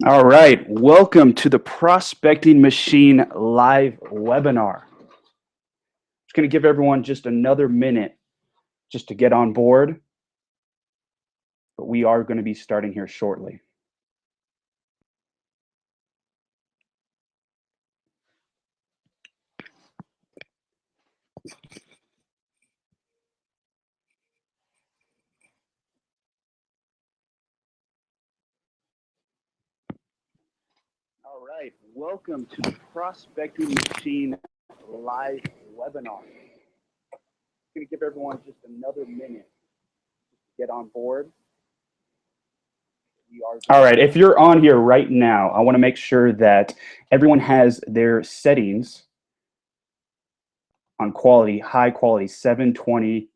All right, welcome to the Prospecting Machine live webinar. Just going to give everyone just another minute just to get on board, but we are going to be starting here shortly. All right, welcome to the Prospecting Machine live webinar. I'm going to give everyone just another minute to get on board. All right, if you're on here right now, I want to make sure that everyone has their settings on quality, high quality, 720p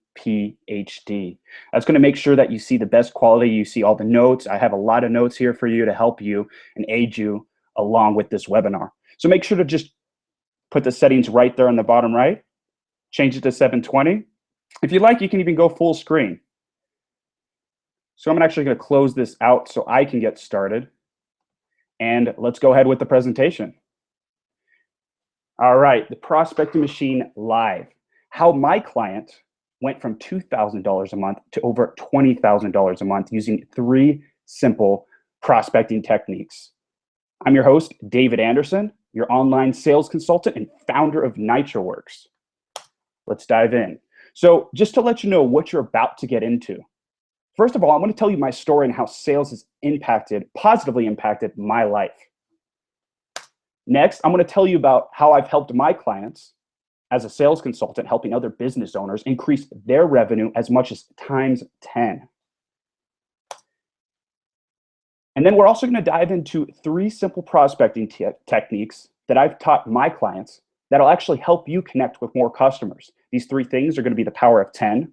HD. That's going to make sure that you see the best quality, you see all the notes. I have a lot of notes here for you to help you and aid you along with this webinar. So make sure to just put the settings right there on the bottom right, change it to 720. If you like, you can even go full screen. So I'm actually going to close this out so I can get started. And let's go ahead with the presentation. All right, the Prospecting Machine Live. How my client went from $2,000 a month to over $20,000 a month using 3 simple prospecting techniques. I'm your host, David Anderson, your online sales consultant and founder of NitroWorks. Let's dive in. So just to let you know what you're about to get into. First of all, I want to tell you my story and how sales has positively impacted my life. Next, I'm going to tell you about how I've helped my clients as a sales consultant, helping other business owners increase their revenue as much as times 10. And then we're also going to dive into 3 simple prospecting techniques that I've taught my clients that'll actually help you connect with more customers. These 3 things are going to be the power of 10,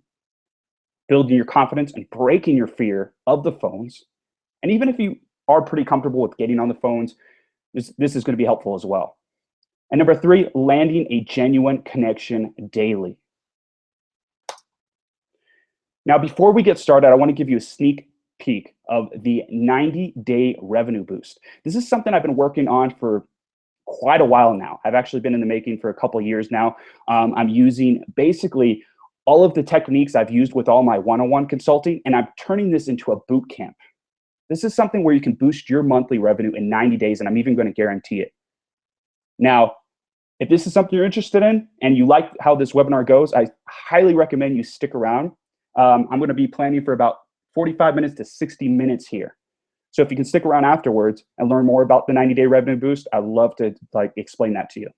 building your confidence and breaking your fear of the phones. And even if you are pretty comfortable with getting on the phones, this is going to be helpful as well. And number 3, landing a genuine connection daily. Now, before we get started, I want to give you a sneak peek of the 90-day revenue boost. This is something I've been working on for quite a while now. I've actually been in the making for a couple of years now. I'm using basically all of the techniques I've used with all my one-on-one consulting, and I'm turning this into a boot camp. This is something where you can boost your monthly revenue in 90 days, and I'm even going to guarantee it. Now, if this is something you're interested in and you like how this webinar goes, I highly recommend you stick around. I'm going to be planning for about 45 minutes to 60 minutes here. So if you can stick around afterwards and learn more about the 90-day revenue boost, I'd love to explain that to you.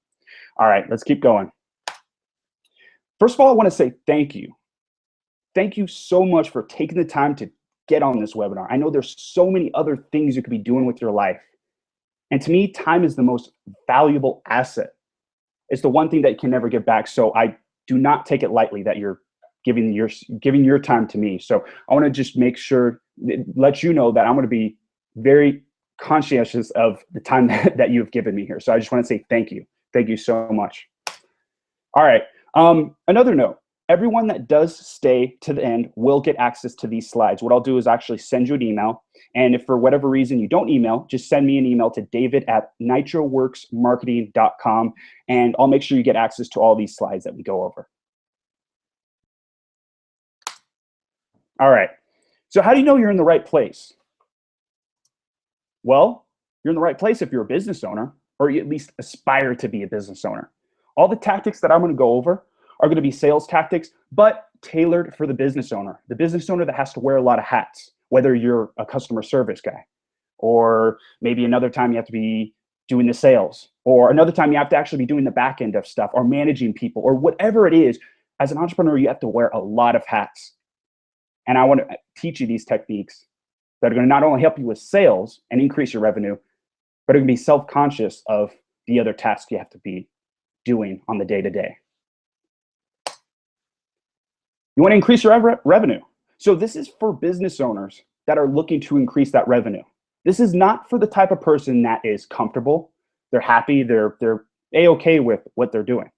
All right, let's keep going. First of all, I want to say thank you. Thank you so much for taking the time to get on this webinar. I know there's so many other things you could be doing with your life. And to me, time is the most valuable asset. It's the one thing that you can never get back. So I do not take it lightly that you're giving your time to me. So I want to just make sure, let you know that I'm going to be very conscientious of the time that you've given me here. So I just want to say thank you. Thank you so much. All right. Another note, everyone that does stay to the end will get access to these slides. What I'll do is actually send you an email. And if for whatever reason you don't email, just send me an email to david@nitroworksmarketing.com, and I'll make sure you get access to all these slides that we go over. All right. So how do you know you're in the right place? Well, you're in the right place if you're a business owner, or you at least aspire to be a business owner. All the tactics that I'm going to go over are going to be sales tactics, but tailored for the business owner that has to wear a lot of hats, whether you're a customer service guy, or maybe another time you have to be doing the sales, or another time you have to actually be doing the back end of stuff or managing people, or whatever it is. As an entrepreneur, you have to wear a lot of hats. And I want to teach you these techniques that are going to not only help you with sales and increase your revenue, but are going to be self-conscious of the other tasks you have to be doing on the day-to-day. You want to increase your revenue. So this is for business owners that are looking to increase that revenue. This is not for the type of person that is comfortable, they're happy, they're A-okay with what they're doing.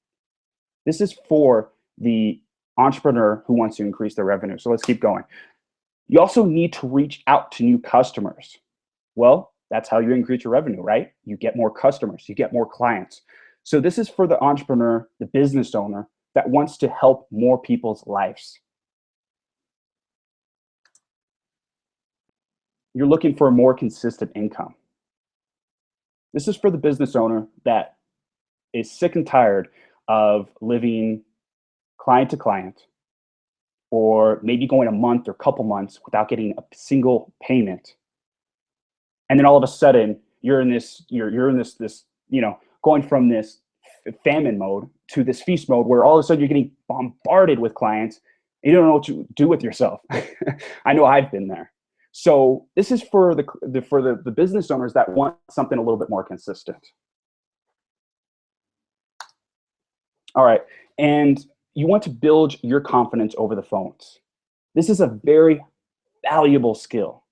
This is for the entrepreneur who wants to increase their revenue. So let's keep going. You also need to reach out to new customers. Well, That's how you increase your revenue, right? You get more customers, you get more clients. So this is for the entrepreneur, the business owner that wants to help more people's lives. You're looking for a more consistent income. This is for the business owner that is sick and tired of living client to client, or maybe going a month or couple months without getting a single payment. And then all of a sudden you're in this, going from this famine mode to this feast mode where all of a sudden you're getting bombarded with clients and you don't know what to do with yourself. I know I've been there. So this is for the business owners that want something a little bit more consistent. All right, and you want to build your confidence over the phones. This is a very valuable skill,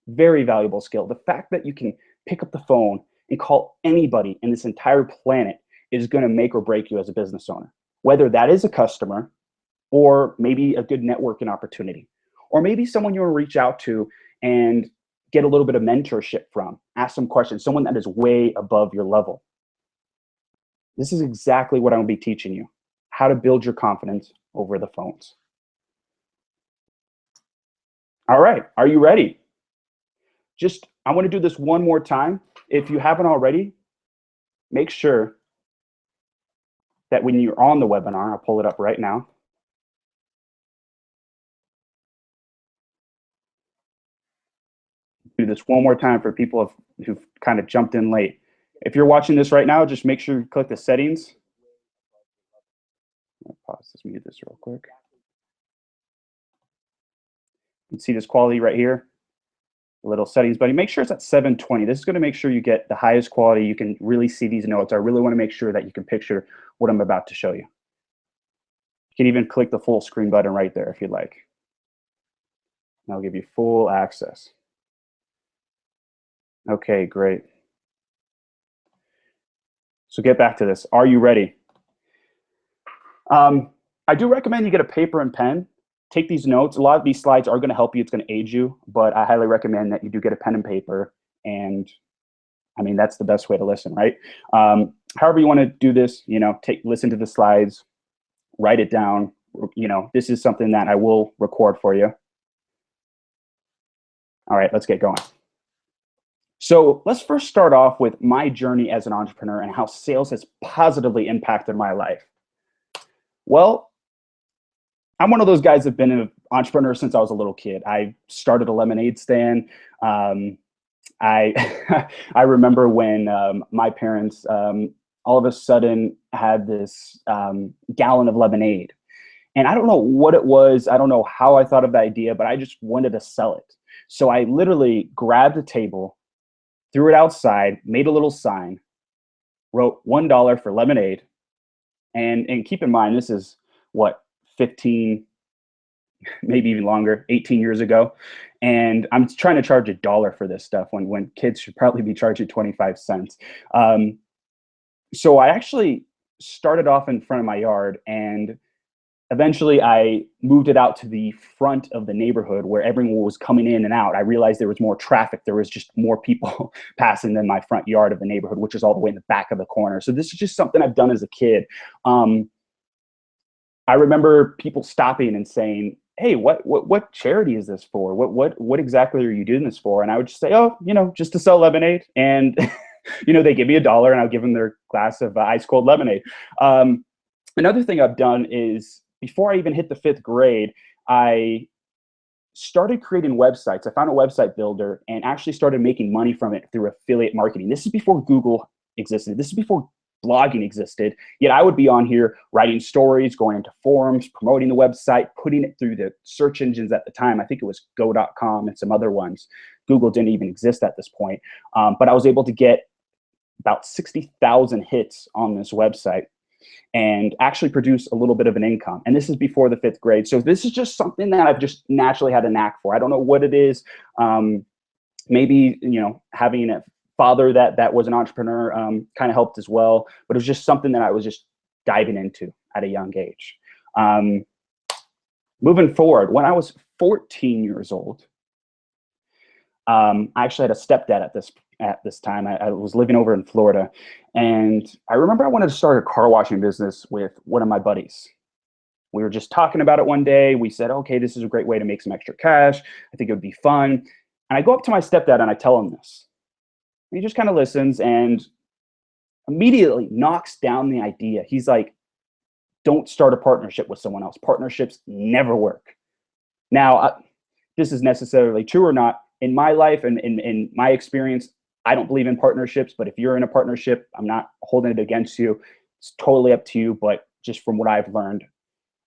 very valuable skill. The fact that you can pick up the phone and call anybody in this entire planet is going to make or break you as a business owner, whether that is a customer or maybe a good networking opportunity, or maybe someone you want to reach out to and get a little bit of mentorship from, ask some questions, someone that is way above your level. This is exactly what I'm going to be teaching you, how to build your confidence over the phones. All right, are you ready? I want to do this one more time. If you haven't already, make sure that when you're on the webinar, I'll pull it up right now. Do this one more time for people who've kind of jumped in late. If you're watching this right now, just make sure you click the settings. I'll pause this, mute this real quick. You can see this quality right here, a little settings buddy. Make sure it's at 720. This is going to make sure you get the highest quality. You can really see these notes. I really want to make sure that you can picture what I'm about to show you. You can even click the full screen button right there if you'd like. And I'll give you full access. Okay, great. So get back to this. Are you ready? I do recommend you get a paper and pen. Take these notes. A lot of these slides are going to help you. It's going to aid you, but I highly recommend that you do get a pen and paper. And I mean, that's the best way to listen, right? However you want to do this, listen to the slides, write it down. This is something that I will record for you. All right, let's get going. So let's first start off with my journey as an entrepreneur and how sales has positively impacted my life. Well, I'm one of those guys that've been an entrepreneur since I was a little kid. I started a lemonade stand. I I remember when my parents all of a sudden had this gallon of lemonade. And I don't know what it was. I don't know how I thought of the idea, but I just wanted to sell it. So I literally grabbed a table, threw it outside, made a little sign, wrote $1 for lemonade. And keep in mind, this is what, 15, maybe even longer, 18 years ago. And I'm trying to charge $1 for this stuff when kids should probably be charging 25 cents. So I actually started off in front of my yard, and eventually I moved it out to the front of the neighborhood where everyone was coming in and out. I realized there was more traffic. There was just more people passing than my front yard of the neighborhood, which is all the way in the back of the corner. So this is just something I've done as a kid. I remember people stopping and saying, "Hey, what charity is this for? What exactly are you doing this for?" And I would just say, "Oh, just to sell lemonade." And they give me $1 and I'll give them their glass of ice cold lemonade. Another thing I've done is, before I even hit the 5th grade, I started creating websites. I found a website builder and actually started making money from it through affiliate marketing. This is before Google existed. This is before blogging existed. Yet I would be on here writing stories, going into forums, promoting the website, putting it through the search engines at the time. I think it was go.com and some other ones. Google didn't even exist at this point. But I was able to get about 60,000 hits on this website and actually produce a little bit of an income. And this is before the 5th grade. So this is just something that I've just naturally had a knack for. I don't know what it is. Maybe, having a father that was an entrepreneur kind of helped as well. But it was just something that I was just diving into at a young age. Moving forward, when I was 14 years old, I actually had a stepdad at this time. I was living over in Florida, and I remember I wanted to start a car washing business with one of my buddies. We were just talking about it one day. We said, okay, this is a great way to make some extra cash. I think it would be fun. And I go up to my stepdad and I tell him this. And he just kind of listens and immediately knocks down the idea. He's like, don't start a partnership with someone else. Partnerships never work. Now, this is necessarily true or not. In my life and in my experience, I don't believe in partnerships, but if you're in a partnership, I'm not holding it against you. It's totally up to you. But just from what I've learned,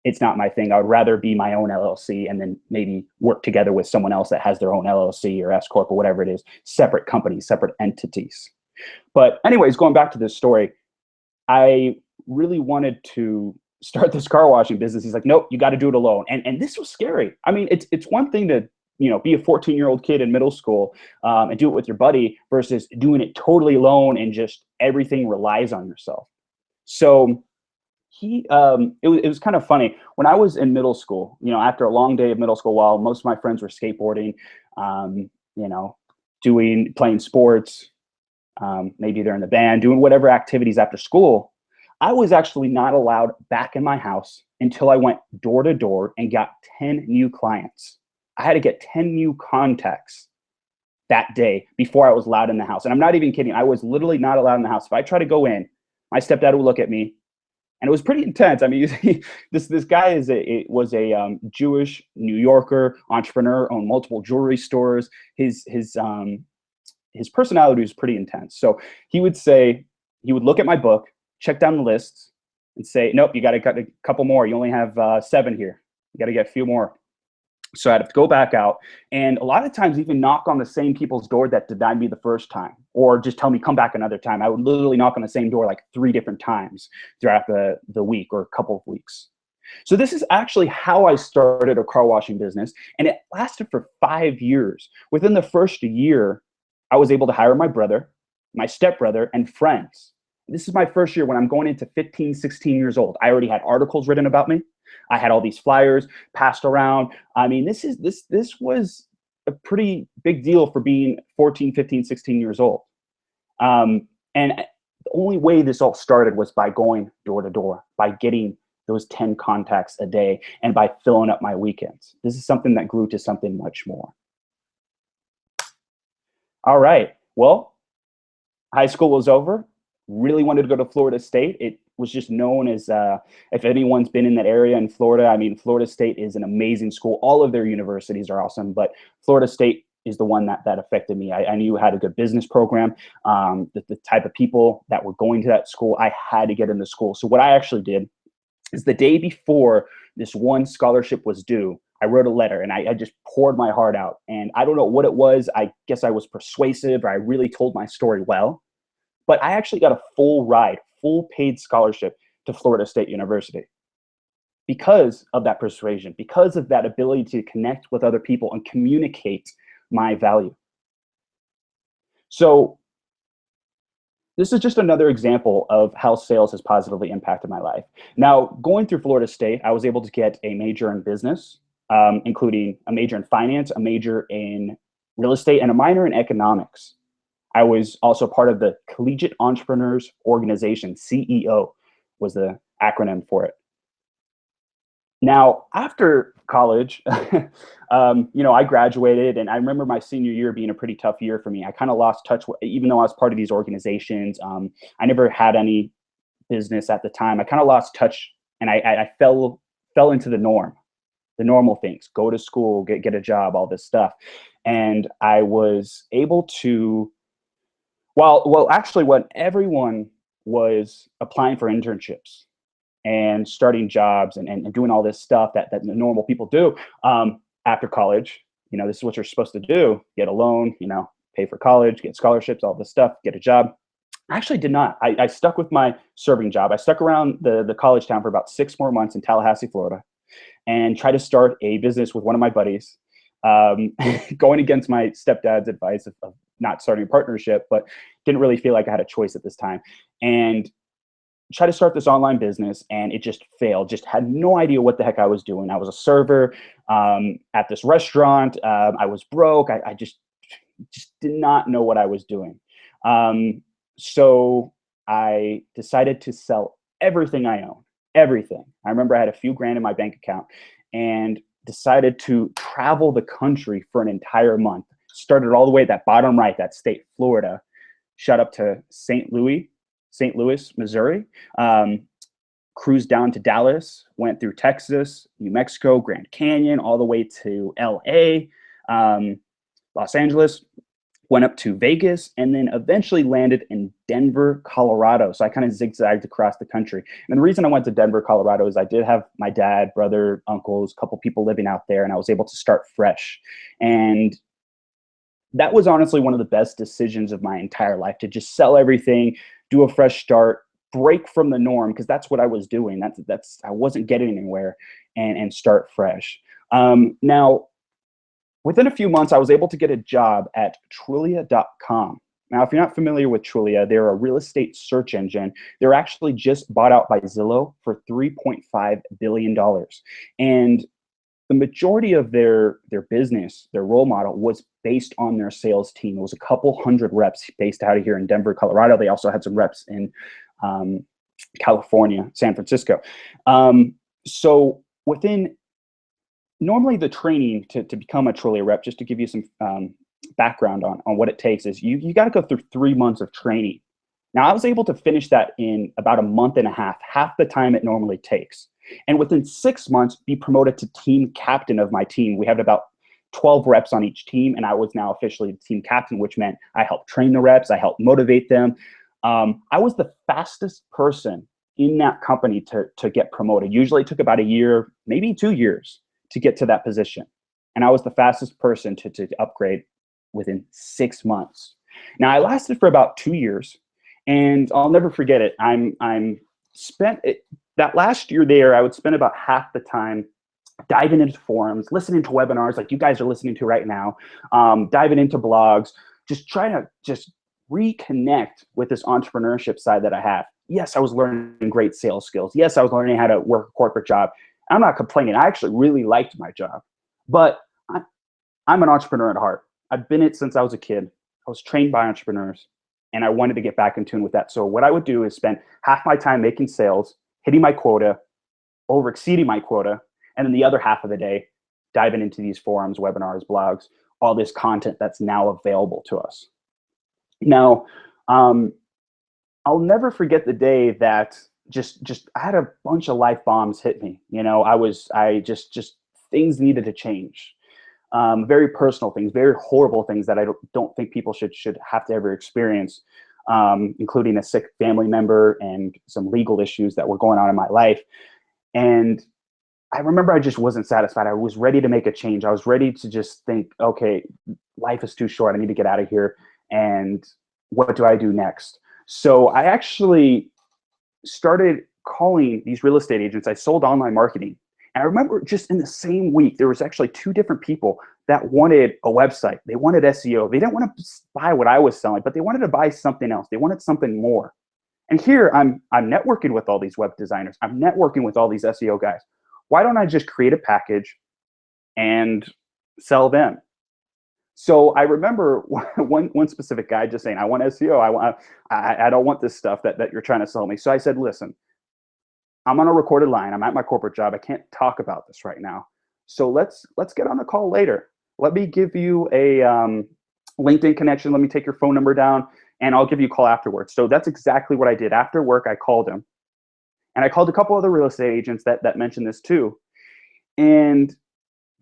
it's not my thing. I would rather be my own LLC and then maybe work together with someone else that has their own LLC or S Corp or whatever it is, separate companies, separate entities. But anyways, going back to this story, I really wanted to start this car washing business. He's like, nope, you got to do it alone. And this was scary. I mean, it's one thing to, be a 14-year-old kid in middle school and do it with your buddy versus doing it totally alone and just everything relies on yourself. So it was kind of funny when I was in middle school, after a long day of middle school, while most of my friends were skateboarding, you know, playing sports, maybe they're in the band, doing whatever activities after school. I was actually not allowed back in my house until I went door to door and got 10 new clients. I had to get 10 new contacts that day before I was allowed in the house. And I'm not even kidding. I was literally not allowed in the house. If I try to go in, my stepdad would look at me, and it was pretty intense. I mean, this guy was a Jewish New Yorker entrepreneur, owned multiple jewelry stores. His personality was pretty intense. So he would look at my book, check down the lists, and say, nope, you got to cut a couple more. You only have 7 here. You got to get a few more. So I had to go back out, and a lot of times even knock on the same people's door that denied me the first time, or just tell me come back another time. I would literally knock on the same door like 3 different times throughout the week or a couple of weeks. So this is actually how I started a car washing business, and it lasted for 5 years. Within the first year, I was able to hire my brother, my stepbrother, and friends. This is my first year when I'm going into 15, 16 years old. I already had articles written about me. I had all these flyers passed around. I mean, this was a pretty big deal for being 14, 15, 16 years old. And the only way this all started was by going door to door, by getting those 10 contacts a day, and by filling up my weekends. This is something that grew to something much more. All right. Well, high school was over. Really wanted to go to Florida State. It was just known as, if anyone's been in that area in Florida, I mean, Florida State is an amazing school. All of their universities are awesome, but Florida State is the one that affected me. I knew you had a good business program. The type of people that were going to that school, I had to get into school. So what I actually did is the day before this one scholarship was due, I wrote a letter and I just poured my heart out. And I don't know what it was. I guess I was persuasive, or I really told my story well. But I actually got a full paid scholarship to Florida State University because of that persuasion, because of that ability to connect with other people and communicate my value. So this is just another example of how sales has positively impacted my life. Now, going through Florida State, I was able to get a major in business, including a major in finance, a major in real estate, and a minor in economics. I was also part of the Collegiate Entrepreneurs Organization. CEO was the acronym for it. Now, after college, I graduated, and I remember my senior year being a pretty tough year for me. I kind of lost touch, even though I was part of these organizations. I never had any business at the time. I kind of lost touch, and I fell into the normal things: go to school, get a job, all this stuff. And I was able to, actually, when everyone was applying for internships and starting jobs and doing all this stuff that the normal people do after college, this is what you're supposed to do: get a loan, pay for college, get scholarships, all this stuff, get a job. I actually did not. I stuck with my serving job. I stuck around the college town for about 6 more months in Tallahassee, Florida, and tried to start a business with one of my buddies, going against my stepdad's advice of not starting a partnership, but didn't really feel like I had a choice at this time, and tried to start this online business, and it just failed. Just had no idea what the heck I was doing. I was a server at this restaurant. I was broke. I just just did not know what I was doing. So I decided to sell everything I own, everything. I remember I had a few grand in my bank account and decided to travel the country for an entire month. Started all the way at that bottom right, that state, Florida, shot up to St. Louis, Missouri, cruised down to Dallas, went through Texas, New Mexico, Grand Canyon, all the way to LA, Los Angeles, went up to Vegas, and then eventually landed in Denver, Colorado. So I kind of zigzagged across the country. And the reason I went to Denver, Colorado is I did have my dad, brother, uncles, a couple people living out there, and I was able to start fresh. And that was honestly one of the best decisions of my entire life, to just sell everything, do a fresh start, break from the norm, because that's what I was doing. That's I wasn't getting anywhere, and start fresh. Now, within a few months, I was able to get a job at Trulia.com. Now, if you're not familiar with Trulia, they're a real estate search engine. They're actually just bought out by Zillow for $3.5 billion. And the majority of their business, their role model, was based on their sales team. It was a couple hundred reps based out of here in Denver, Colorado. They also had some reps in California, San Francisco. So within normally the training to become a Trulia rep, just to give you some background on what it takes, is you got to go through 3 months of training. Now, I was able to finish that in about a month and a half the time it normally takes. And within 6 months, be promoted to team captain of my team. We had about 12 reps on each team, and I was now officially the team captain, which meant I helped train the reps, I helped motivate them. I was the fastest person in that company to get promoted. Usually it took about a year, maybe 2 years to get to that position. And I was the fastest person to upgrade within 6 months. Now, I lasted for about 2 years, and I'll never forget it. That last year there, I would spend about half the time diving into forums, listening to webinars like you guys are listening to right now, diving into blogs, just trying to just reconnect with this entrepreneurship side that I have. Yes, I was learning great sales skills. Yes, I was learning how to work a corporate job. I'm not complaining. I actually really liked my job, but I'm an entrepreneur at heart. I've been it since I was a kid. I was trained by entrepreneurs, and I wanted to get back in tune with that. So what I would do is spend half my time making sales, hitting my quota, over exceeding my quota, and then the other half of the day diving into these forums, webinars, blogs, all this content that's now available to us. Now, I'll never forget the day that just I had a bunch of life bombs hit me. You know, I just things needed to change. Very personal things, very horrible things that I don't think people should have to ever experience, including a sick family member and some legal issues that were going on in my life. And I remember I just wasn't satisfied. I was ready to make a change. I was ready to just think, okay, life is too short. I need to get out of here. And what do I do next? So I actually started calling these real estate agents. I sold online marketing. And I remember just in the same week, there was actually 2 different people that wanted a website. They wanted SEO. They didn't want to buy what I was selling, but they wanted to buy something else. They wanted something more. And here I'm networking with all these web designers. I'm networking with all these SEO guys. Why don't I just create a package and sell them? So I remember one specific guy just saying, I want SEO. I don't want this stuff that you're trying to sell me. So I said, listen, I'm on a recorded line. I'm at my corporate job. I can't talk about this right now. So let's get on a call later. Let me give you a LinkedIn connection. Let me take your phone number down, and I'll give you a call afterwards. So that's exactly what I did. After work, I called him. And I called a couple other real estate agents that mentioned this too, and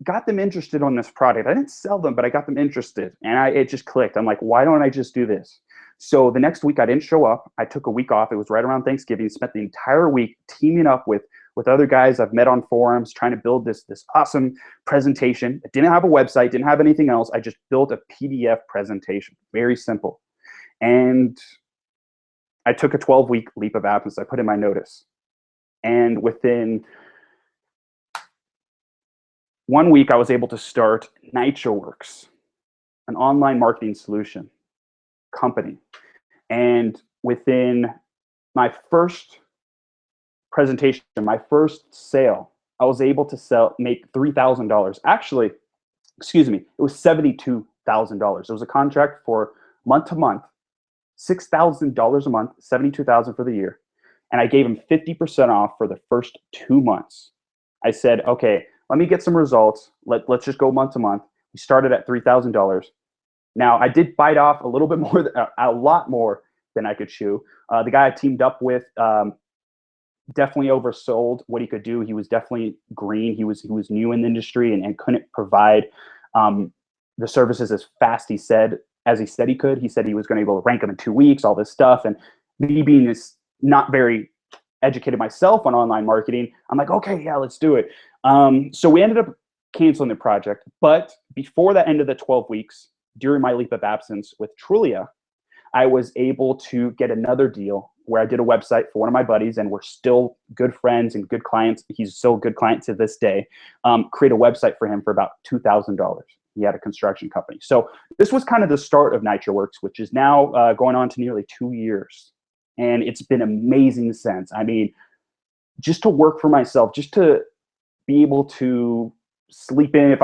got them interested on this product. I didn't sell them, but I got them interested, and it just clicked. I'm like, why don't I just do this? So the next week I didn't show up. I took a week off. It was right around Thanksgiving. Spent the entire week teaming up with other guys I've met on forums, trying to build this awesome presentation. I didn't have a website, didn't have anything else. I just built a PDF presentation, very simple. And I took a 12-week leap of absence. I put in my notice. And within 1 week, I was able to start NitroWorks, an online marketing solution company. And within my first presentation, my first sale, I was able to make $3,000. Actually, excuse me, it was $72,000. $6,000. It was a contract for month to month, $6,000 a month, $72,000 for the year. And I gave him 50% off for the first 2 months. I said, okay, let me get some results. Let's just go month to month. We started at $3,000. Now I did bite off a little bit more, a lot more than I could chew. The guy I teamed up with definitely oversold what he could do. He was definitely green. He was new in the industry and couldn't provide the services as fast as he said he could. He said he was going to be able to rank them in 2 weeks, all this stuff. And me being this not very educated myself on online marketing, I'm like, okay, yeah, let's do it. So we ended up canceling the project. But before the end of the 12 weeks, during my leave of absence with Trulia, I was able to get another deal where I did a website for one of my buddies, and we're still good friends and good clients. He's still a good client to this day. Create a website for him for about $2,000. He had a construction company. So this was kind of the start of NitroWorks, which is now going on to nearly 2 years. And it's been amazing since. I mean, just to work for myself, just to be able to sleep in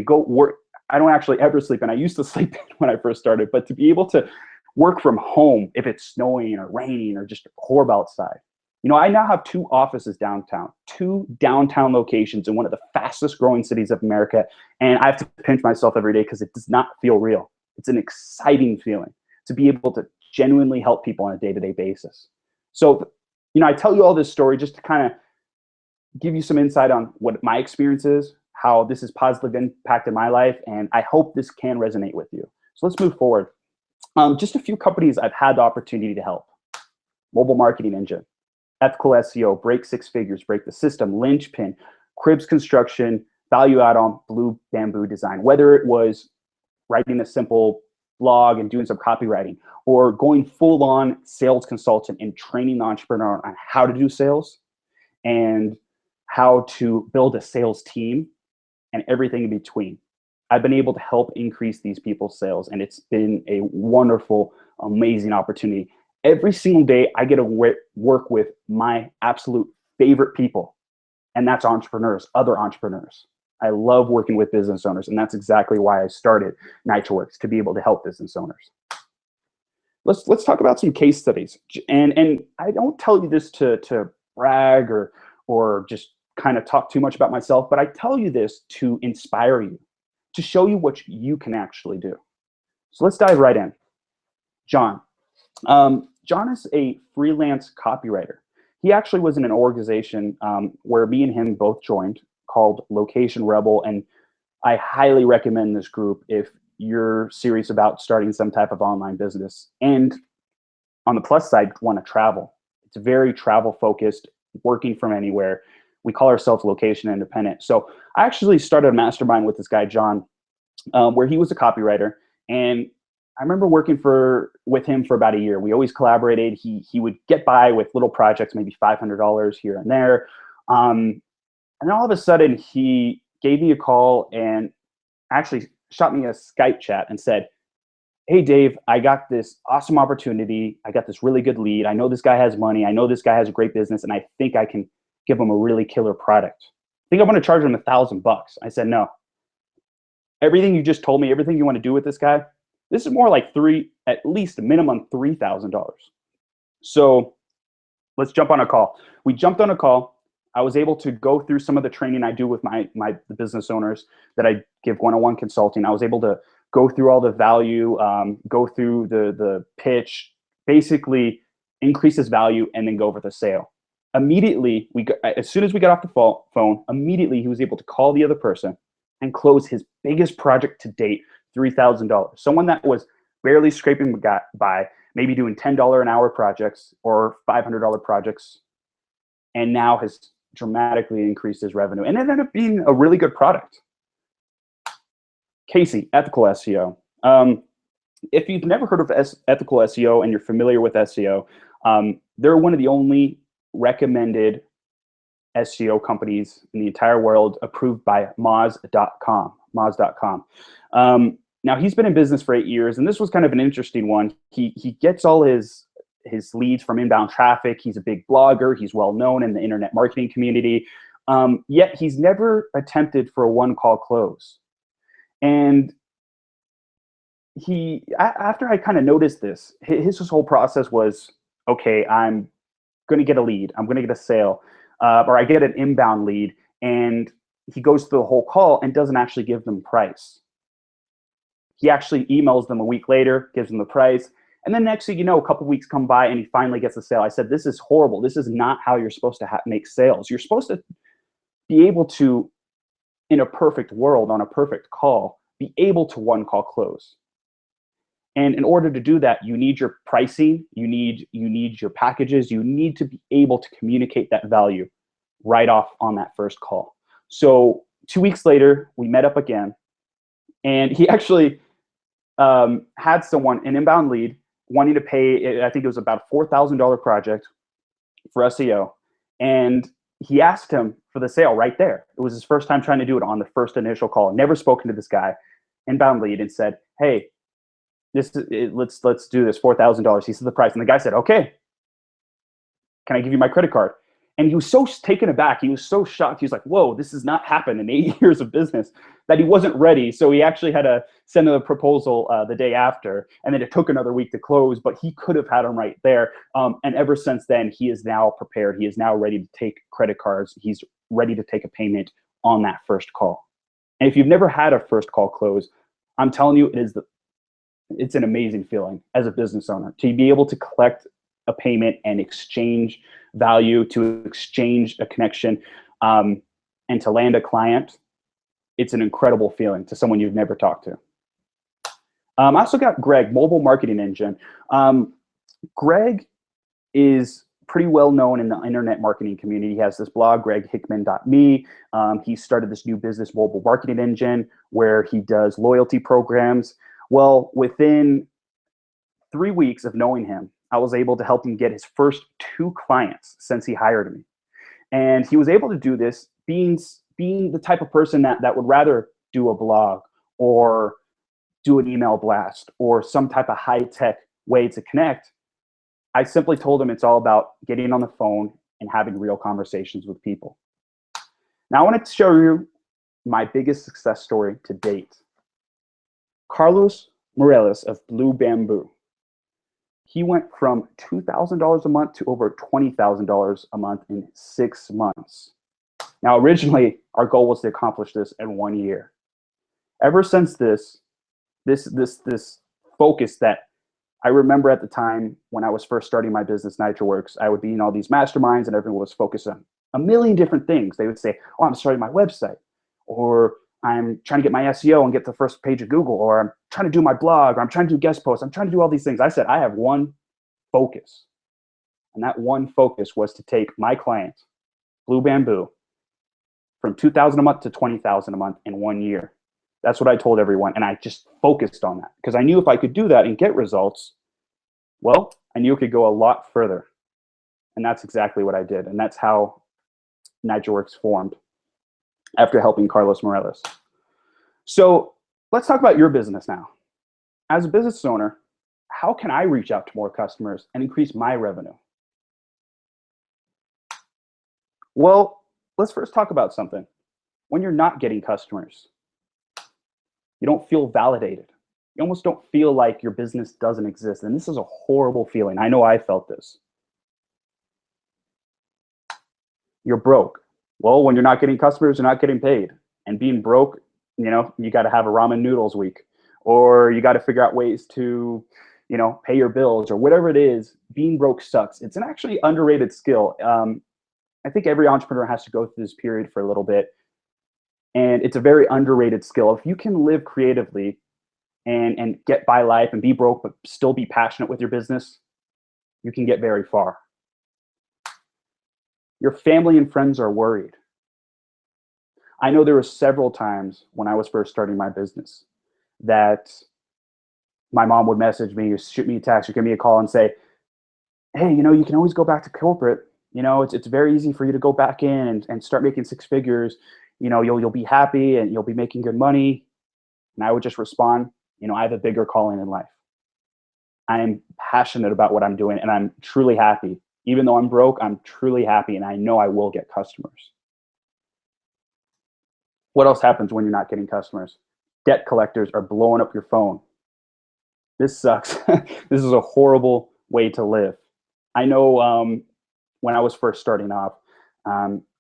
go work. I don't actually ever sleep in. I used to sleep in when I first started, but to be able to work from home if it's snowing or raining or just horrible outside. You know, I now have 2 offices downtown, 2 downtown locations in one of the fastest growing cities of America. And I have to pinch myself every day because it does not feel real. It's an exciting feeling to be able to genuinely help people on a day-to-day basis. So, you know, I tell you all this story just to kind of give you some insight on what my experience is, how this has positively impacted my life, and I hope this can resonate with you. So let's move forward. Just a few companies I've had the opportunity to help. Mobile Marketing Engine, Ethical SEO, Break Six Figures, Break the System, Linchpin, Cribs Construction, Value Add-on, Blue Bamboo Design. Whether it was writing a simple blog and doing some copywriting, or going full-on sales consultant and training the entrepreneur on how to do sales and how to build a sales team and everything in between. I've been able to help increase these people's sales, and it's been a wonderful, amazing opportunity. Every single day, I get to work with my absolute favorite people, and that's entrepreneurs, other entrepreneurs. I love working with business owners, and that's exactly why I started NitroWorks, to be able to help business owners. Let's talk about some case studies, and I don't tell you this to brag or just kind of talk too much about myself, but I tell you this to inspire you, to show you what you can actually do. So let's dive right in. John. John is a freelance copywriter. He actually was in an organization where me and him both joined, called Location Rebel, and I highly recommend this group if you're serious about starting some type of online business. And on the plus side, want to travel. It's very travel focused, working from anywhere. We call ourselves location independent. So I actually started a mastermind with this guy, John, where he was a copywriter. And I remember working with him for about a year. We always collaborated. He would get by with little projects, maybe $500 here and there. And then all of a sudden, he gave me a call and actually shot me a Skype chat and said, hey, Dave, I got this awesome opportunity. I got this really good lead. I know this guy has money. I know this guy has a great business, and I think I can give him a really killer product. I think I'm going to charge him $1,000. I said, no. Everything you just told me, everything you want to do with this guy, this is more like at least a minimum $3,000. So let's jump on a call. We jumped on a call. I was able to go through some of the training I do with the business owners that I give one-on-one consulting. I was able to go through all the value, go through the pitch, basically increase his value, and then go over the sale. Immediately, as soon as we got off the phone, immediately he was able to call the other person and close his biggest project to date, $3,000. Someone that was barely scraping by, maybe doing $10 an hour projects or $500 projects, and now has dramatically increased his revenue. And it ended up being a really good product. Casey, Ethical SEO. If you've never heard of Ethical SEO and you're familiar with SEO, they're one of the only recommended SEO companies in the entire world approved by Moz.com. Now, he's been in business for 8 years, and this was kind of an interesting one. He gets all his leads from inbound traffic. He's a big blogger. He's well known in the internet marketing community. Yet he's never attempted for a one-call close. And after I kind of noticed this, his whole process was, okay, I'm going to get a lead, I'm going to get a sale, or I get an inbound lead, and he goes through the whole call and doesn't actually give them price. He actually emails them a week later, gives them the price, and then next thing you know, a couple weeks come by and he finally gets a sale. I said, this is horrible. This is not how you're supposed to make sales. You're supposed to be able to, in a perfect world, on a perfect call, be able to one call close. And in order to do that, you need your pricing, you need your packages, you need to be able to communicate that value right off on that first call. So 2 weeks later, we met up again, and he actually had someone, an inbound lead, wanting to pay, I think it was about a $4,000 project for SEO. And he asked him for the sale right there. It was his first time trying to do it on the first initial call. Never spoken to this guy, inbound lead, and said, hey, let's do this, $4,000. He said the price. And the guy said, okay, can I give you my credit card? And he was so taken aback. He was so shocked. He was like, whoa, this has not happened in 8 years of business, that he wasn't ready. So he actually had to send a proposal the day after. And then it took another week to close, but he could have had him right there. And ever since then, he is now prepared. He is now ready to take credit cards. He's ready to take a payment on that first call. And if you've never had a first call close, I'm telling you, it's an amazing feeling as a business owner to be able to collect a payment and exchange value, to exchange a connection, and to land a client. It's an incredible feeling to someone you've never talked to. I also got Greg, Mobile Marketing Engine. Greg is pretty well known in the internet marketing community. He has this blog, greghickman.me. He started this new business, Mobile Marketing Engine, where he does loyalty programs. Well, within 3 weeks of knowing him, I was able to help him get his first 2 clients since he hired me. And he was able to do this being the type of person that would rather do a blog or do an email blast or some type of high-tech way to connect. I simply told him it's all about getting on the phone and having real conversations with people. Now I want to show you my biggest success story to date. Carlos Morales of Blue Bamboo. He went from $2,000 a month to over $20,000 a month in 6 months. Now, originally, our goal was to accomplish this in 1 year. Ever since this focus that I remember at the time when I was first starting my business, NitroWorks, I would be in all these masterminds and everyone was focused on a million different things. They would say, oh, I'm starting my website, or I'm trying to get my SEO and get the first page of Google, or I'm trying to do my blog, or I'm trying to do guest posts. I'm trying to do all these things. I said, I have one focus. And that one focus was to take my client, Blue Bamboo, from $2,000 a month to $20,000 a month in 1 year. That's what I told everyone. And I just focused on that because I knew if I could do that and get results, well, I knew it could go a lot further. And that's exactly what I did. And that's how NitroWorks formed after helping Carlos Morales. So let's talk about your business now. As a business owner, how can I reach out to more customers and increase my revenue? Well, let's first talk about something. When you're not getting customers, you don't feel validated. You almost don't feel like your business doesn't exist. And this is a horrible feeling. I know I felt this. You're broke. Well, when you're not getting customers, you're not getting paid. And being broke, you got to have a ramen noodles week, or you got to figure out ways to, pay your bills or whatever it is. Being broke sucks. It's an actually underrated skill. I think every entrepreneur has to go through this period for a little bit. And it's a very underrated skill. If you can live creatively and get by life and be broke, but still be passionate with your business, you can get very far. Your family and friends are worried. I know there were several times when I was first starting my business that my mom would message me or shoot me a text or give me a call and say, hey, you can always go back to corporate. It's very easy for you to go back in and start making 6 figures. You'll be happy and you'll be making good money. And I would just respond, I have a bigger calling in life. I am passionate about what I'm doing and I'm truly happy. Even though I'm broke, I'm truly happy and I know I will get customers. What else happens when you're not getting customers? Debt collectors are blowing up your phone. This sucks. This is a horrible way to live. I know when I was first starting off,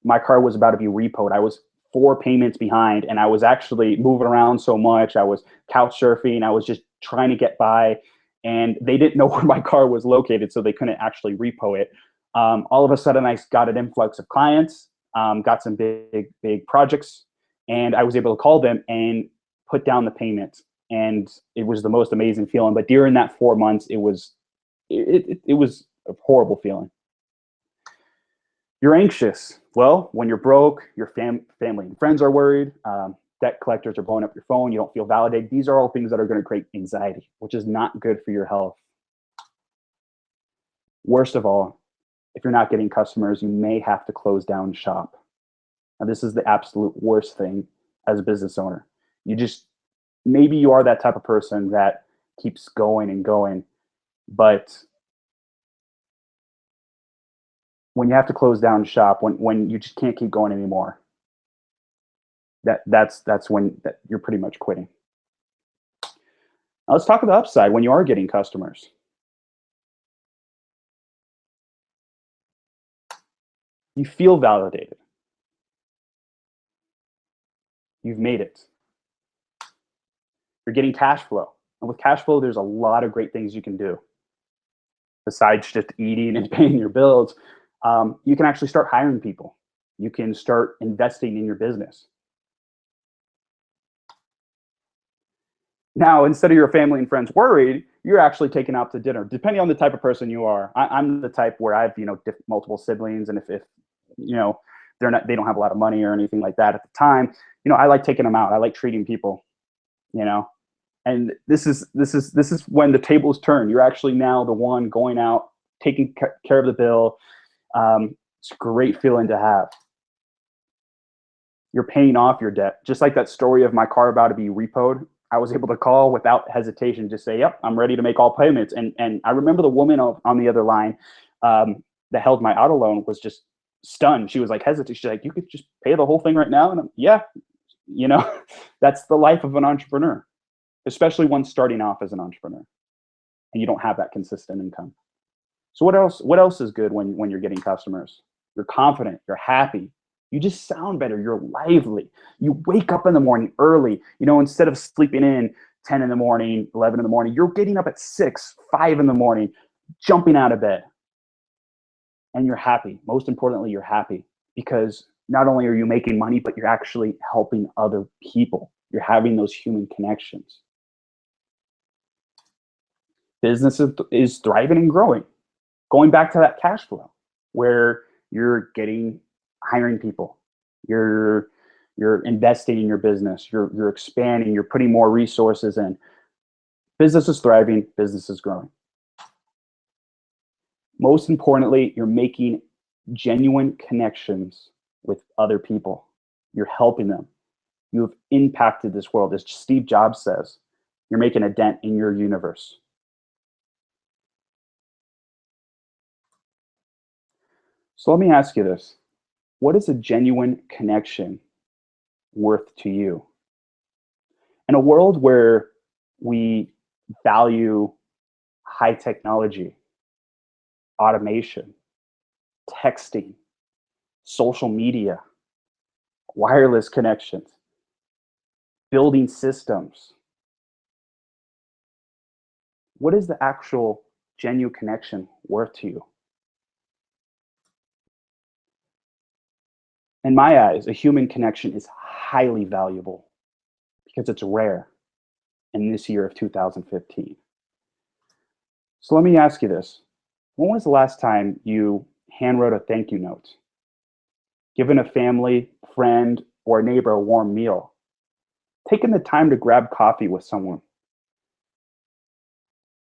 my car was about to be repoed. I was 4 payments behind, and I was actually moving around so much. I was couch surfing. I was just trying to get by, and they didn't know where my car was located, so they couldn't actually repo it. All of a sudden, I got an influx of clients, got some big projects, and I was able to call them and put down the payment, and it was the most amazing feeling. But during that 4 months, it was a horrible feeling. You're anxious. Well, when you're broke, your family and friends are worried. Debt collectors are blowing up your phone. You don't feel validated. These are all things that are going to create anxiety, which is not good for your health. Worst of all, if you're not getting customers, you may have to close down shop. Now, this is the absolute worst thing as a business owner. You just, maybe you are that type of person that keeps going and going, but when you have to close down shop, when you just can't keep going anymore, that's when you're pretty much quitting. Now let's talk about the upside when you are getting customers. You feel validated. You've made it. You're getting cash flow. And with cash flow, there's a lot of great things you can do. Besides just eating and paying your bills, you can actually start hiring people. You can start investing in your business. Now, instead of your family and friends worried, you're actually taken out to dinner, depending on the type of person you are. I'm the type where I have, multiple siblings, and if you know, they don't have a lot of money or anything like that at the time, I like taking them out. I like treating people, you know. And this is when the tables turn. You're actually now the one going out, taking care of the bill. It's a great feeling to have. You're paying off your debt. Just like that story of my car about to be repoed, I was able to call without hesitation, just say, "Yep, I'm ready to make all payments." And I remember the woman on the other line that held my auto loan was just stunned. She was like hesitant. She's like, "You could just pay the whole thing right now?" And yeah, that's the life of an entrepreneur, especially one starting off as an entrepreneur, and you don't have that consistent income. So what else? What else is good when you're getting customers? You're confident. You're happy. You just sound better. You're lively. You wake up in the morning early. Instead of sleeping in 10 in the morning, 11 in the morning, you're getting up at 6, 5 in the morning, jumping out of bed. And you're happy. Most importantly, you're happy because not only are you making money, but you're actually helping other people. You're having those human connections. Business is thriving and growing. Going back to that cash flow where you're hiring people, you're investing in your business, you're expanding, you're putting more resources in. Business is thriving, business is growing. Most importantly, you're making genuine connections with other people. You're helping them. You have impacted this world. As Steve Jobs says, you're making a dent in your universe. So let me ask you this. What is a genuine connection worth to you? In a world where we value high technology, automation, texting, social media, wireless connections, building systems, what is the actual genuine connection worth to you? In my eyes, a human connection is highly valuable because it's rare in this year of 2015. So let me ask you this. When was the last time you handwrote a thank you note? Given a family, friend, or neighbor a warm meal? Taking the time to grab coffee with someone?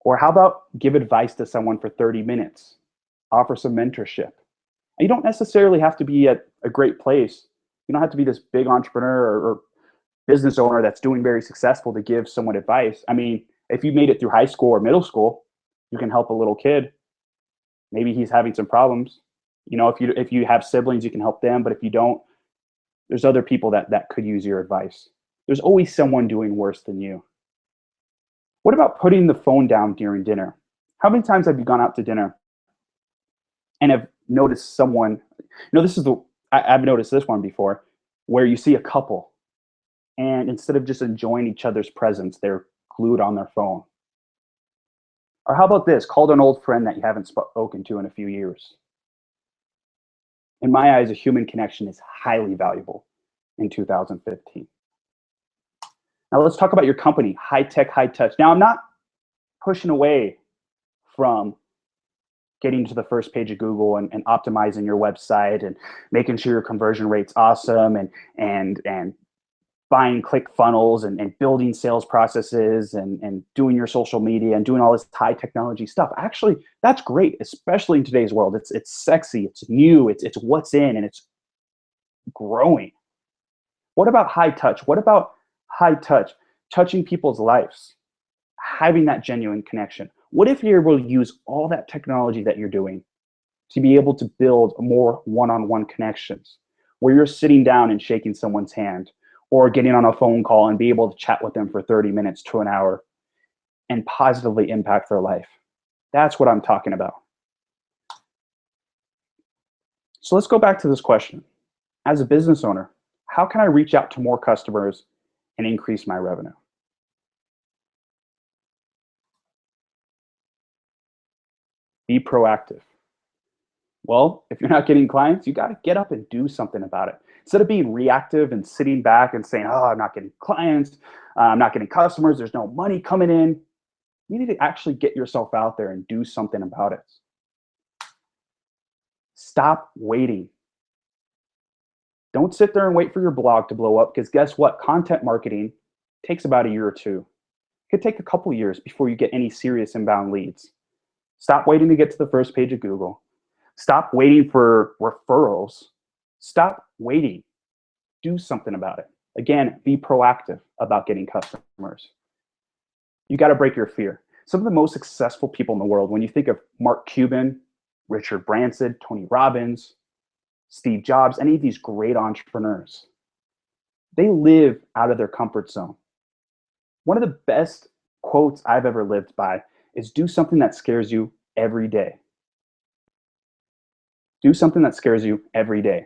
Or how about give advice to someone for 30 minutes? Offer some mentorship. You don't necessarily have to be at a great place. You don't have to be this big entrepreneur or business owner that's doing very successful to give someone advice. I mean, if you made it through high school or middle school, you can help a little kid. Maybe he's having some problems. If you have siblings, you can help them. But if you don't, there's other people that could use your advice. There's always someone doing worse than you. What about putting the phone down during dinner? How many times have you gone out to dinner and have noticed someone, this is I've noticed this one before, where you see a couple and instead of just enjoying each other's presence, they're glued on their phone. Or how about this? Called an old friend that you haven't spoken to in a few years. In my eyes, a human connection is highly valuable in 2015. Now let's talk about your company, high tech, high touch. Now I'm not pushing away from getting to the first page of Google and optimizing your website and making sure your conversion rate's awesome and buying click funnels and building sales processes and doing your social media and doing all this high technology stuff. Actually, that's great, especially in today's world. It's sexy, it's new, it's what's in, and it's growing. What about high touch? What about high touch, touching people's lives, having that genuine connection? What if you're able to use all that technology that you're doing to be able to build more one-on-one connections where you're sitting down and shaking someone's hand or getting on a phone call and be able to chat with them for 30 minutes to an hour and positively impact their life? That's what I'm talking about. So let's go back to this question. As a business owner, how can I reach out to more customers and increase my revenue? Be proactive. Well, if you're not getting clients, you got to get up and do something about it. Instead of being reactive and sitting back and saying, oh, I'm not getting clients, I'm not getting customers, there's no money coming in, you need to actually get yourself out there and do something about it. Stop waiting. Don't sit there and wait for your blog to blow up, because guess what? Content marketing takes about a year or two. It could take a couple years before you get any serious inbound leads. Stop waiting to get to the first page of Google. Stop waiting for referrals. Stop waiting. Do something about it. Again, be proactive about getting customers. You got to break your fear. Some of the most successful people in the world, when you think of Mark Cuban, Richard Branson, Tony Robbins, Steve Jobs, any of these great entrepreneurs, they live out of their comfort zone. One of the best quotes I've ever lived by is do something that scares you every day. Do something that scares you every day.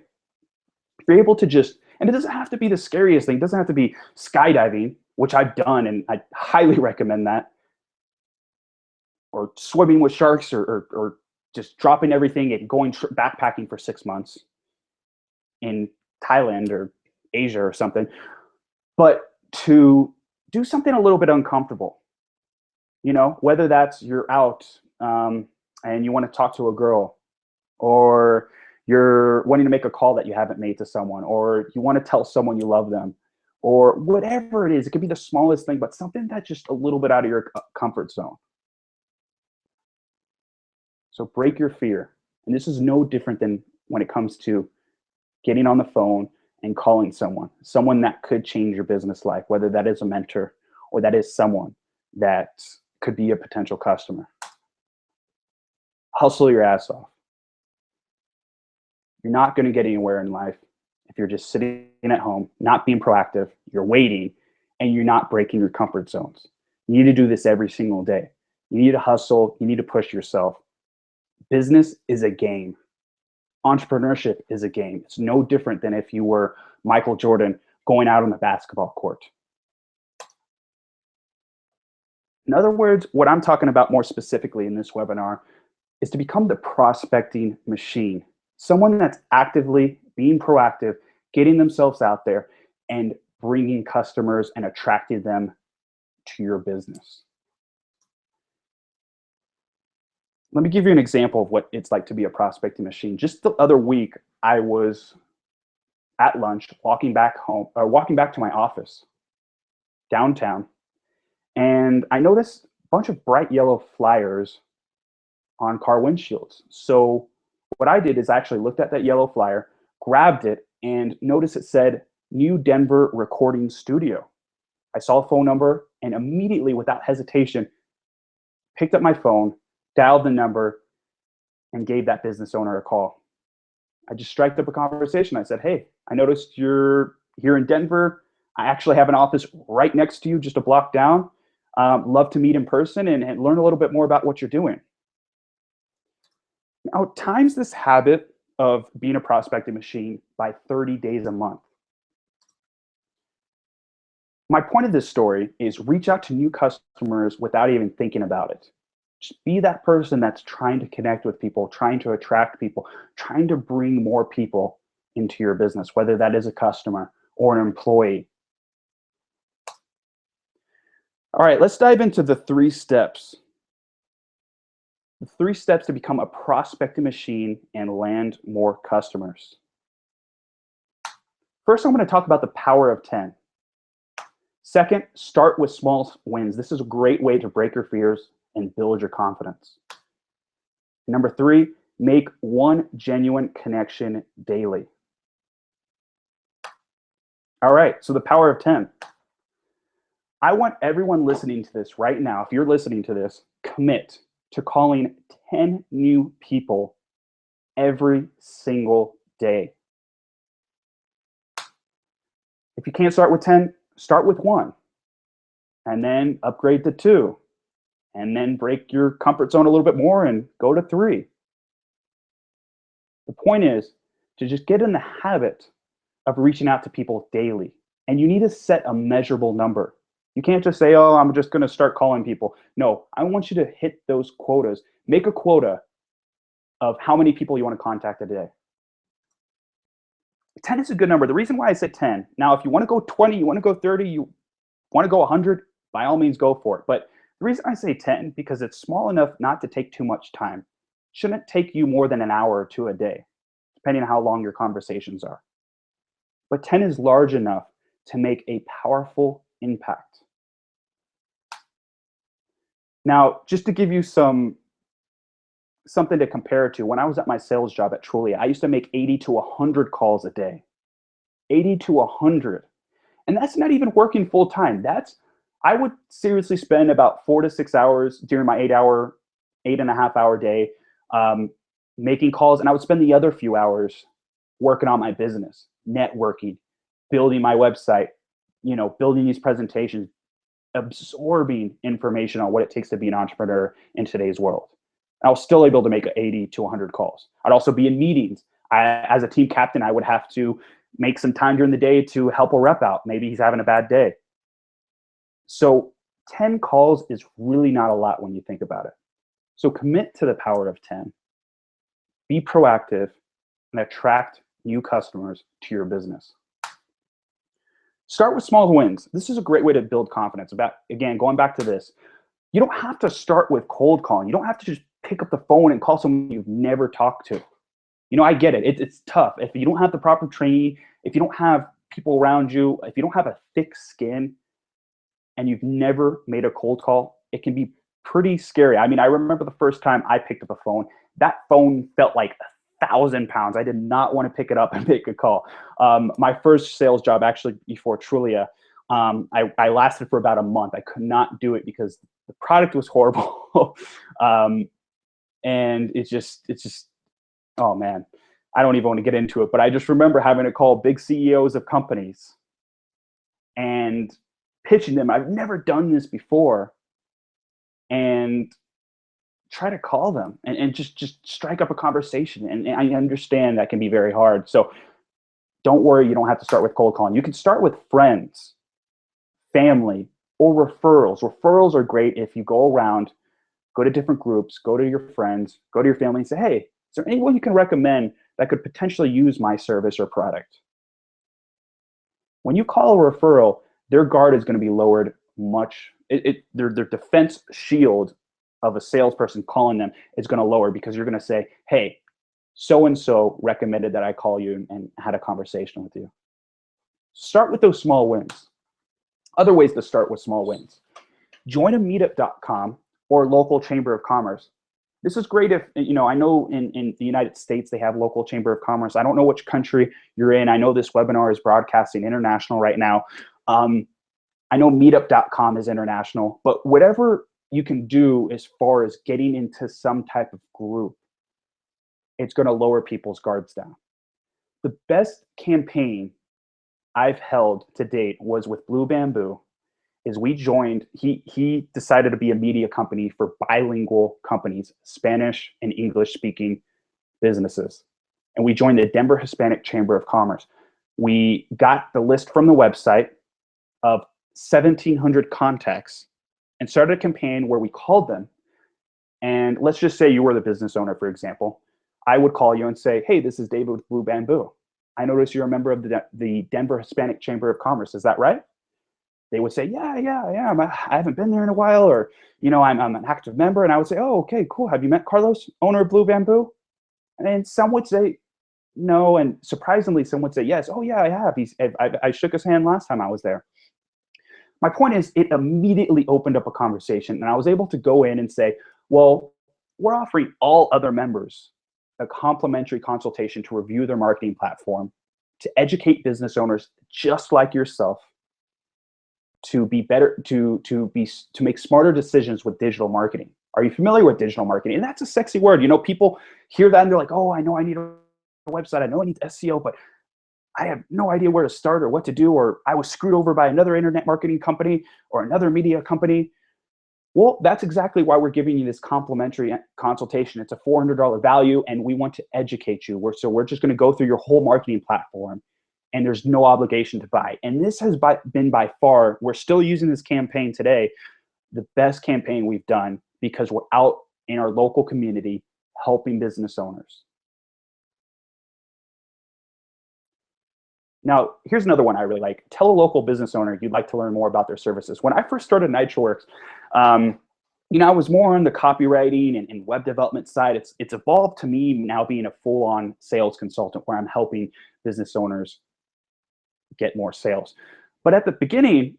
If you're able to just, and it doesn't have to be the scariest thing, it doesn't have to be skydiving, which I've done and I highly recommend that, or swimming with sharks, or just dropping everything and going backpacking for 6 months in Thailand or Asia or something, but to do something a little bit uncomfortable. Whether that's you're out and you want to talk to a girl, or you're wanting to make a call that you haven't made to someone, or you want to tell someone you love them, or whatever it is. It could be the smallest thing, but something that's just a little bit out of your comfort zone. So break your fear. And this is no different than when it comes to getting on the phone and calling someone that could change your business life, whether that is a mentor or that is someone that could be a potential customer. Hustle your ass off. You're not going to get anywhere in life if you're just sitting at home, not being proactive, you're waiting, and you're not breaking your comfort zones. You need to do this every single day. You need to hustle. You need to push yourself. Business is a game. Entrepreneurship is a game. It's no different than if you were Michael Jordan going out on the basketball court. In other words, what I'm talking about more specifically in this webinar is to become the prospecting machine. Someone that's actively being proactive, getting themselves out there and bringing customers and attracting them to your business. Let me give you an example of what it's like to be a prospecting machine. Just the other week, I was at lunch, walking back to my office downtown, and I noticed a bunch of bright yellow flyers on car windshields. So what I did is I actually looked at that yellow flyer, grabbed it, and noticed it said New Denver Recording Studio. I saw a phone number and immediately, without hesitation, picked up my phone, dialed the number, and gave that business owner a call. I just striked up a conversation. I said, hey, I noticed you're here in Denver. I actually have an office right next to you, just a block down. Love to meet in person and learn a little bit more about what you're doing. Now, times this habit of being a prospecting machine by 30 days a month. My point of this story is reach out to new customers without even thinking about it. Just be that person that's trying to connect with people, trying to attract people, trying to bring more people into your business, whether that is a customer or an employee. All right, let's dive into the 3 steps. The 3 steps to become a prospecting machine and land more customers. First, I'm going to talk about the power of 10. Second, start with small wins. This is a great way to break your fears and build your confidence. Number 3, make one genuine connection daily. All right, so the power of 10. I want everyone listening to this right now, if you're listening to this, commit to calling 10 new people every single day. If you can't start with 10, start with 1, and then upgrade to 2, and then break your comfort zone a little bit more and go to 3. The point is to just get in the habit of reaching out to people daily. And you need to set a measurable number. You can't just say, oh, I'm just going to start calling people. No, I want you to hit those quotas. Make a quota of how many people you want to contact a day. 10 is a good number. The reason why I said 10, now if you want to go 20, you want to go 30, you want to go 100, by all means go for it. But the reason I say 10, because it's small enough not to take too much time. Shouldn't take you more than an hour or 2 a day, depending on how long your conversations are. But 10 is large enough to make a powerful impact. Now, just to give you something to compare to, when I was at my sales job at Trulia, I used to make 80 to 100 calls a day. 80 to 100. And that's not even working full time. I would seriously spend about 4 to 6 hours during my 8.5 hour day making calls, and I would spend the other few hours working on my business, networking, building my website, building these presentations, absorbing information on what it takes to be an entrepreneur in today's world. I was still able to make 80 to 100 calls. I'd also be in meetings. As a team captain, I would have to make some time during the day to help a rep out. Maybe he's having a bad day. So 10 calls is really not a lot when you think about it. So commit to the power of 10. Be proactive and attract new customers to your business. Start with small wins. This is a great way to build confidence. Again, going back to this, you don't have to start with cold calling. You don't have to just pick up the phone and call someone you've never talked to. I get it. It's tough. If you don't have the proper training, if you don't have people around you, if you don't have a thick skin and you've never made a cold call, it can be pretty scary. I mean, I remember the first time I picked up a phone, that phone felt like 1,000 pounds. I did not want to pick it up and make a call. My first sales job, actually before Trulia, I lasted for about a month. I could not do it because the product was horrible. And it's just, oh man, I don't even want to get into it, but I just remember having to call big CEOs of companies and pitching them. I've never done this before. And try to call them and just strike up a conversation. And I understand that can be very hard. So don't worry, you don't have to start with cold calling. You can start with friends, family, or referrals. Referrals are great if you go around, go to different groups, go to your friends, go to your family and say, hey, is there anyone you can recommend that could potentially use my service or product? When you call a referral, their guard is going to be lowered much. Their defense shield of a salesperson calling them is going to lower because you're going to say, hey, so-and-so recommended that I call you and had a conversation with you. Start with those small wins. Other ways to start with small wins. Join a meetup.com or local chamber of commerce. This is great if, I know in the United States, they have local chamber of commerce. I don't know which country you're in. I know this webinar is broadcasting international right now. I know meetup.com is international, but whatever you can do as far as getting into some type of group, it's going to lower people's guards down. The best campaign I've held to date was with Blue Bamboo, is we joined, he decided to be a media company for bilingual companies, Spanish and English speaking businesses. And we joined the Denver Hispanic Chamber of Commerce. We got the list from the website of 1,700 contacts and started a campaign where we called them. And let's just say you were the business owner, for example. I would call you and say, hey, this is David with Blue Bamboo. I notice you're a member of the Denver Hispanic Chamber of Commerce. Is that right? They would say, yeah, I haven't been there in a while, or, I'm an active member. And I would say, oh, okay, cool. Have you met Carlos, owner of Blue Bamboo? And then some would say no, and surprisingly, some would say yes. Oh, yeah, I have. I shook his hand last time I was there. My point is, it immediately opened up a conversation, and I was able to go in and say, well, we're offering all other members a complimentary consultation to review their marketing platform, to educate business owners just like yourself, to be better, to make smarter decisions with digital marketing. Are you familiar with digital marketing? And that's a sexy word. People hear that and they're like, oh, I know I need a website. I know I need SEO, but I have no idea where to start or what to do, or I was screwed over by another internet marketing company or another media company. Well, that's exactly why we're giving you this complimentary consultation. It's a $400 value, and we want to educate you. We're just going to go through your whole marketing platform, and there's no obligation to buy. And this has been by far, we're still using this campaign today, the best campaign we've done, because we're out in our local community helping business owners. Now, here's another one I really like. Tell a local business owner you'd like to learn more about their services. When I first started NitroWorks, I was more on the copywriting and web development side. It's evolved to me now being a full-on sales consultant where I'm helping business owners get more sales. But at the beginning,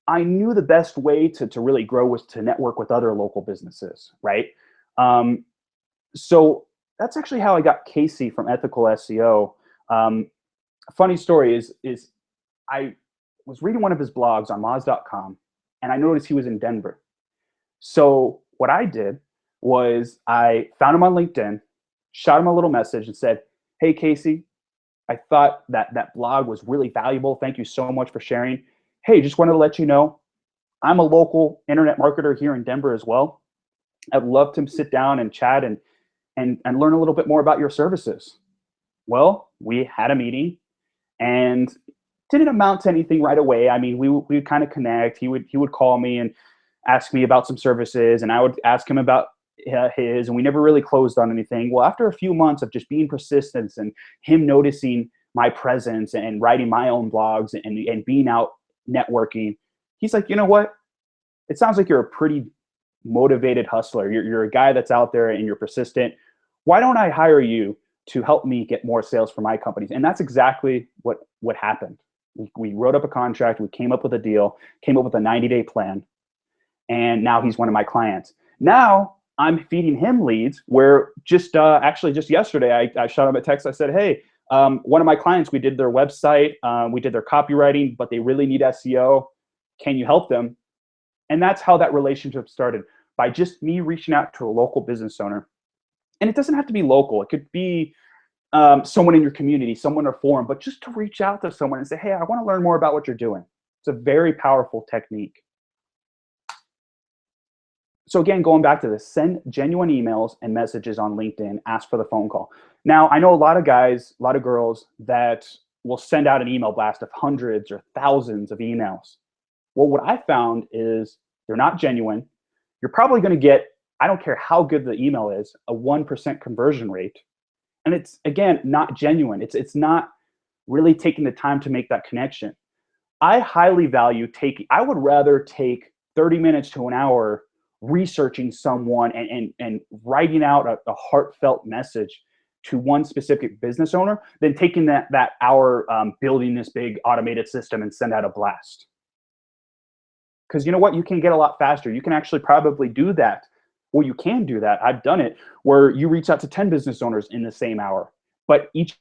I knew the best way to really grow was to network with other local businesses, right? So that's actually how I got Casey from Ethical SEO. A funny story is I was reading one of his blogs on Moz.com, and I noticed he was in Denver. So what I did was I found him on LinkedIn, shot him a little message and said, hey, Casey, I thought that blog was really valuable. Thank you so much for sharing. Hey, just wanted to let you know, I'm a local internet marketer here in Denver as well. I'd love to sit down and chat and learn a little bit more about your services. Well, we had a meeting and didn't amount to anything right away. I mean, we would kind of connect. He would call me and ask me about some services, and I would ask him about his, and we never really closed on anything. Well, after a few months of just being persistent and him noticing my presence and writing my own blogs and being out networking, he's like, you know what? It sounds like you're a pretty motivated hustler. You're a guy that's out there and you're persistent. Why don't I hire you to help me get more sales for my companies? And that's exactly what happened. We wrote up a contract, we came up with a deal, came up with a 90-day plan, and now he's one of my clients. Now I'm feeding him leads where actually just yesterday, I shot him a text. I said, hey, one of my clients, we did their website, we did their copywriting, but they really need SEO. Can you help them? And that's how that relationship started, by just me reaching out to a local business owner. And it doesn't have to be local. It could be someone in your community, someone in a forum, but just to reach out to someone and say, hey, I want to learn more about what you're doing. It's a very powerful technique. So again, going back to this, send genuine emails and messages on LinkedIn, ask for the phone call. Now, I know a lot of guys, a lot of girls that will send out an email blast of hundreds or thousands of emails. Well, what I found is they're not genuine. You're probably going to get, I don't care how good the email is, a 1% conversion rate. And it's, again, not genuine. It's not really taking the time to make that connection. I highly value I would rather take 30 minutes to an hour researching someone and writing out a heartfelt message to one specific business owner than taking that hour building this big automated system and send out a blast. Because you know what? You can get a lot faster. You can actually probably do that. Well, you can do that. I've done it where you reach out to 10 business owners in the same hour. But each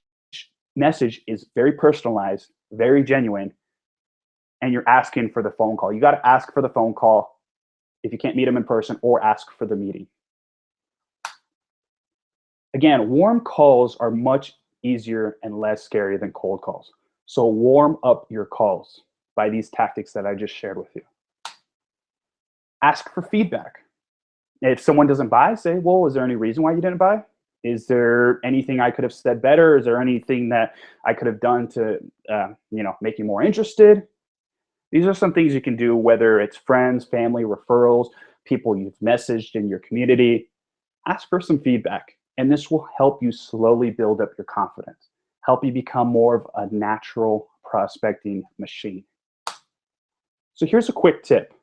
message is very personalized, very genuine, and you're asking for the phone call. You got to ask for the phone call if you can't meet them in person, or ask for the meeting. Again, warm calls are much easier and less scary than cold calls. So warm up your calls by these tactics that I just shared with you. Ask for feedback. If someone doesn't buy, say, well, is there any reason why you didn't buy? Is there anything I could have said better? Is there anything that I could have done to, make you more interested? These are some things you can do, whether it's friends, family, referrals, people you've messaged in your community. Ask for some feedback, and this will help you slowly build up your confidence, help you become more of a natural prospecting machine. So here's a quick tip.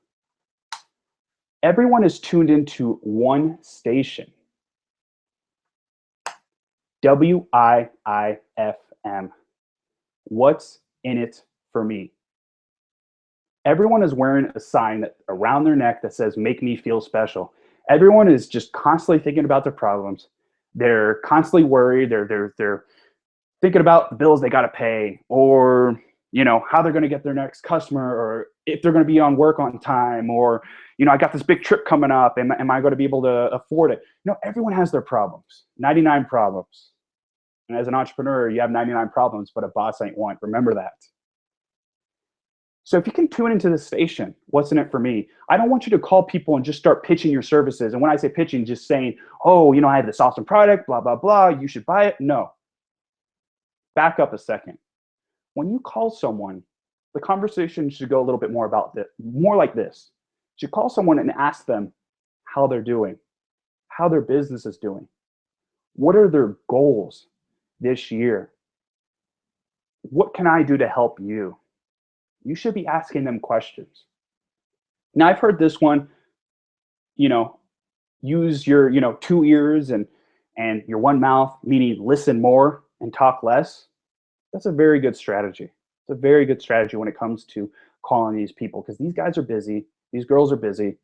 Everyone is tuned into one station, WIIFM. What's in it for me? Everyone is wearing a sign that around their neck that says, make me feel special. Everyone is just constantly thinking about their problems. They're constantly worried. They're thinking about the bills they got to pay, or how they're going to get their next customer, or if they're going to be on work on time, or I got this big trip coming up. Am I going to be able to afford it? Everyone has their problems. 99 problems. And as an entrepreneur, you have 99 problems, but a boss ain't one. Remember that. So if you can tune into the station, what's in it for me? I don't want you to call people and just start pitching your services. And when I say pitching, just saying, oh, I have this awesome product, blah, blah, blah, you should buy it. No. Back up a second. When you call someone, the conversation should go a little bit more like this. You should call someone and ask them how they're doing, how their business is doing. What are their goals this year? What can I do to help you? You should be asking them questions. Now, I've heard this one, use your, 2 ears and your one mouth, meaning listen more and talk less. That's a very good strategy. It's a very good strategy when it comes to calling these people, because these guys are busy, these girls are busy,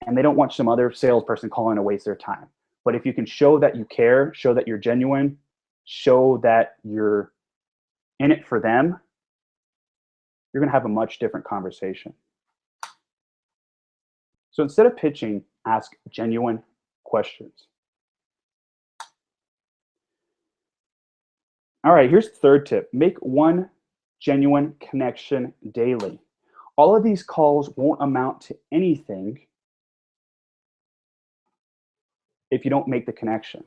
and they don't want some other salesperson calling to waste their time. But if you can show that you care, show that you're genuine, show that you're in it for them, you're going to have a much different conversation. So instead of pitching, ask genuine questions. All right, here's the third tip. Make one genuine connection daily. All of these calls won't amount to anything if you don't make the connection.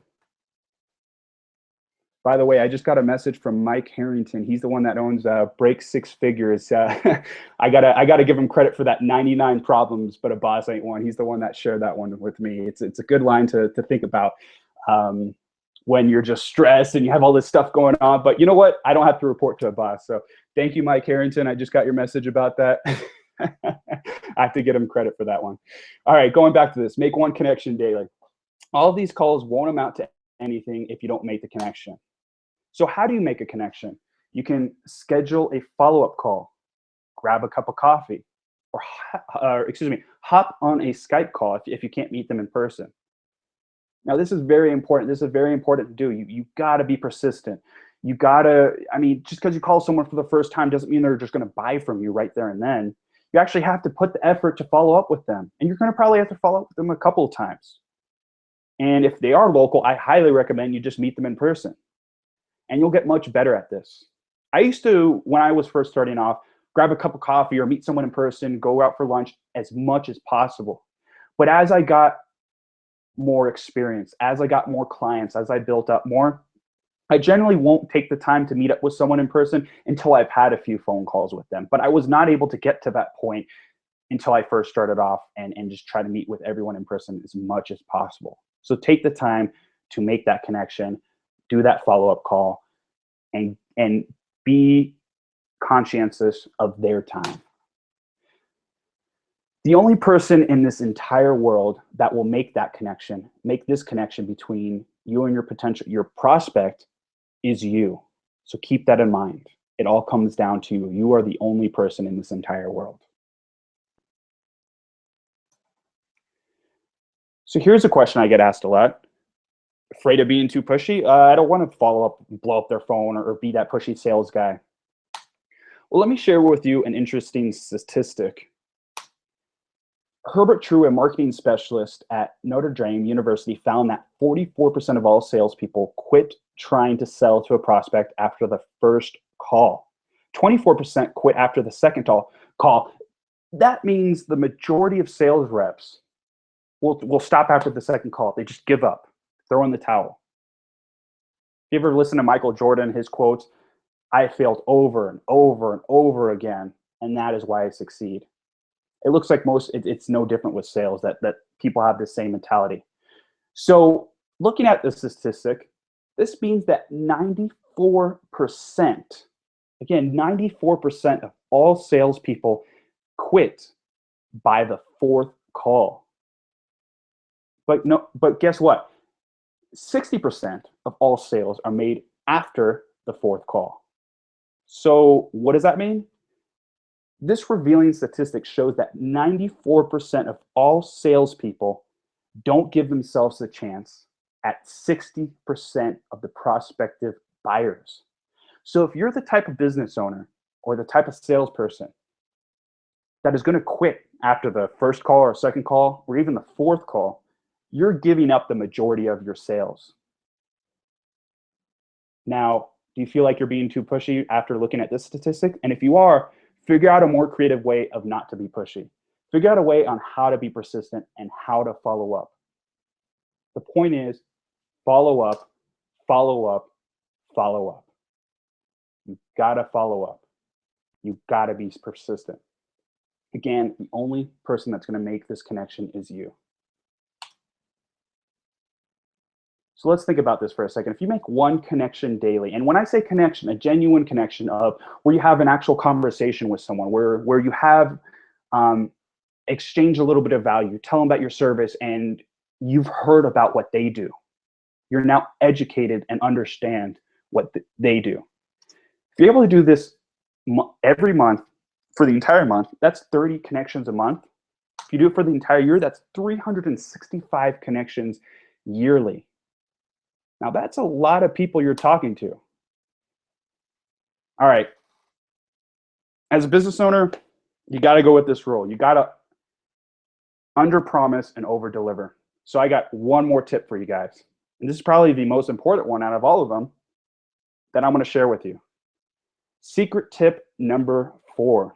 By the way, I just got a message from Mike Harrington. He's the one that owns Break Six Figures. I gotta give him credit for that 99 problems, but a boss ain't one. He's the one that shared that one with me. It's a good line to think about when you're just stressed and you have all this stuff going on. But you know what? I don't have to report to a boss. So thank you, Mike Harrington. I just got your message about that. I have to get him credit for that one. All right, going back to this, make one connection daily. All of these calls won't amount to anything if you don't make the connection. So how do you make a connection? You can schedule a follow-up call, grab a cup of coffee, or hop on a Skype call if you can't meet them in person. Now, this is very important. This is very important to do. You got to be persistent. You got to, just because you call someone for the first time doesn't mean they're just going to buy from you right there and then. You actually have to put the effort to follow up with them. And you're going to probably have to follow up with them a couple of times. And if they are local, I highly recommend you just meet them in person. And you'll get much better at this. I used to, when I was first starting off, grab a cup of coffee or meet someone in person, go out for lunch as much as possible. But as I got more experience, as I got more clients, as I built up more, I generally won't take the time to meet up with someone in person until I've had a few phone calls with them. But I was not able to get to that point until I first started off and just try to meet with everyone in person as much as possible. So take the time to make that connection, do that follow-up call, and be conscientious of their time. The only person in this entire world that will make that connection, make this connection between you and your prospect, is you. So keep that in mind. It all comes down to you. You are the only person in this entire world. So here's a question I get asked a lot. Afraid of being too pushy? I don't want to follow up and blow up their phone or be that pushy sales guy. Well, let me share with you an interesting statistic. Herbert True, a marketing specialist at Notre Dame University, found that 44% of all salespeople quit trying to sell to a prospect after the first call. 24% quit after the second call. That means the majority of sales reps will stop after the second call. They just give up, throw in the towel. If you ever listen to Michael Jordan, his quotes, I failed over and over and over again, and that is why I succeed. It looks like it's no different with sales, that people have the same mentality. So looking at the statistic, this means that 94%, again, 94% of all salespeople quit by the fourth call. But guess what? 60% of all sales are made after the fourth call. So what does that mean? This revealing statistic shows that 94% of all salespeople don't give themselves a chance at 60% of the prospective buyers. So if you're the type of business owner or the type of salesperson that is going to quit after the first call or second call or even the fourth call, you're giving up the majority of your sales. Now, do you feel like you're being too pushy after looking at this statistic? And if you are, figure out a more creative way of not to be pushy. Figure out a way on how to be persistent and how to follow up. The point is, follow up, follow up, follow up. You gotta follow up. You gotta be persistent. Again, the only person that's gonna make this connection is you. So let's think about this for a second. If you make one connection daily, and when I say connection, a genuine connection of where you have an actual conversation with someone, where you have exchange a little bit of value, tell them about your service, and you've heard about what they do. You're now educated and understand what they do. If you're able to do this every month for the entire month, that's 30 connections a month. If you do it for the entire year, that's 365 connections yearly. Now, that's a lot of people you're talking to. All right. As a business owner, you got to go with this rule. You got to under promise and over deliver. So I got one more tip for you guys. And this is probably the most important one out of all of them that I'm going to share with you. Secret tip number 4.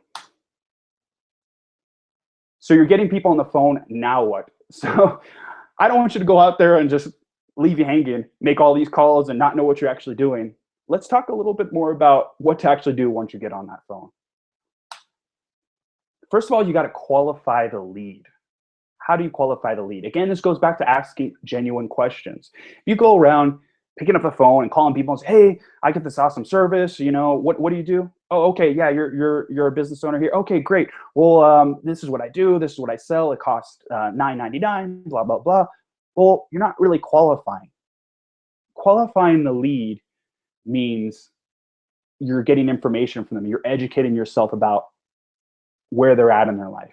So you're getting people on the phone, now what? So I don't want you to go out there and just leave you hanging, make all these calls and not know what you're actually doing. Let's talk a little bit more about what to actually do once you get on that phone. First of all, you got to qualify the lead. How do you qualify the lead? Again, this goes back to asking genuine questions. You go around picking up the phone and calling people and say, "Hey, I get this awesome service. You know, what do you do? Oh, okay, yeah, you're a business owner here. Okay, great. Well, this is what I do. This is what I sell. It costs $9.99. Blah blah blah." Well, you're not really qualifying. Qualifying the lead means you're getting information from them. You're educating yourself about where they're at in their life.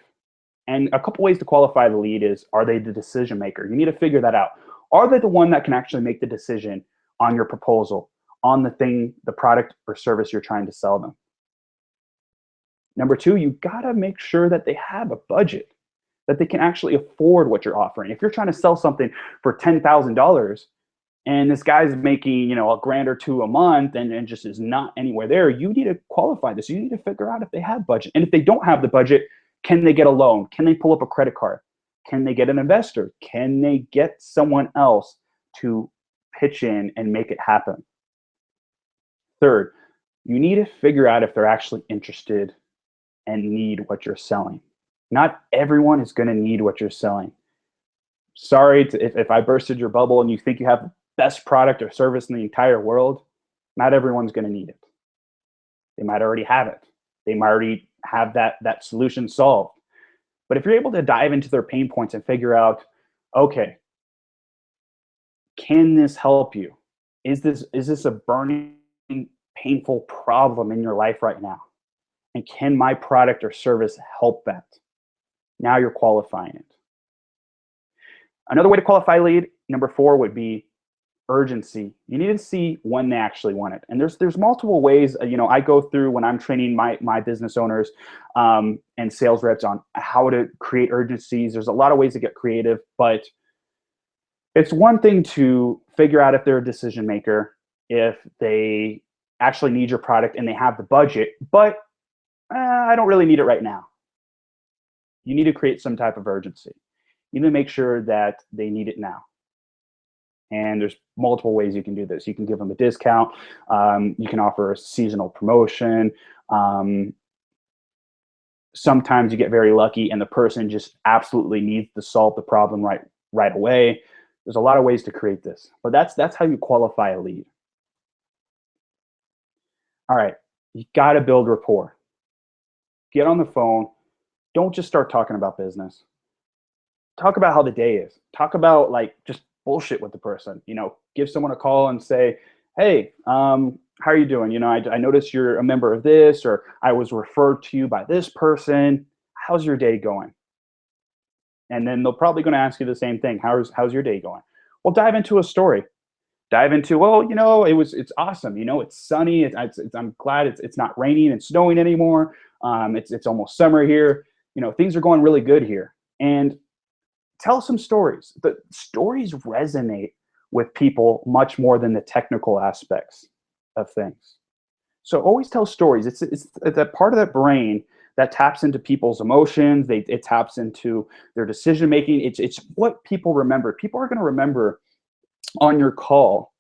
And a couple ways to qualify the lead is, are they the decision maker? You need to figure that out. Are they the one that can actually make the decision on your proposal, on the thing, the product or service you're trying to sell them? Number 2, you gotta make sure that they have a budget, that they can actually afford what you're offering. If you're trying to sell something for $10,000 and this guy's making, a grand or two a month and just is not anywhere there, you need to qualify this. You need to figure out if they have budget. And if they don't have the budget, can they get a loan? Can they pull up a credit card? Can they get an investor? Can they get someone else to pitch in and make it happen? Third, you need to figure out if they're actually interested and need what you're selling. Not everyone is going to need what you're selling. Sorry if I bursted your bubble and you think you have the best product or service in the entire world. Not everyone's going to need it. They might already have it. They might already have that solution solved. But if you're able to dive into their pain points and figure out, okay, can this help you? Is this a burning, painful problem in your life right now? And can my product or service help that? Now you're qualifying it. Another way to qualify lead, number 4, would be urgency. You need to see when they actually want it. And there's multiple ways, I go through when I'm training my business owners and sales reps on how to create urgencies. There's a lot of ways to get creative, but it's one thing to figure out if they're a decision maker, if they actually need your product and they have the budget, but I don't really need it right now. You need to create some type of urgency. You need to make sure that they need it now. And there's multiple ways you can do this. You can give them a discount. You can offer a seasonal promotion. Um, Sometimes you get very lucky and the person just absolutely needs to solve the problem right away. There's a lot of ways to create this, but that's how you qualify a lead. All right, you got to build rapport. Get on the phone. Don't just start talking about business. Talk about how the day is. Talk about like just bullshit with the person. Give someone a call and say, "Hey, how are you doing? I noticed you're a member of this, or I was referred to you by this person. How's your day going?" And then they're probably going to ask you the same thing. How's your day going? Well, dive into a story. Dive into, well, it's awesome. It's sunny. I'm glad it's not raining and snowing anymore. It's almost summer here. Things are going really good here. And tell some stories. The stories resonate with people much more than the technical aspects of things. So always tell stories. It's that part of that brain that taps into people's emotions. It taps into their decision making. It's what people remember. People are going to remember on your call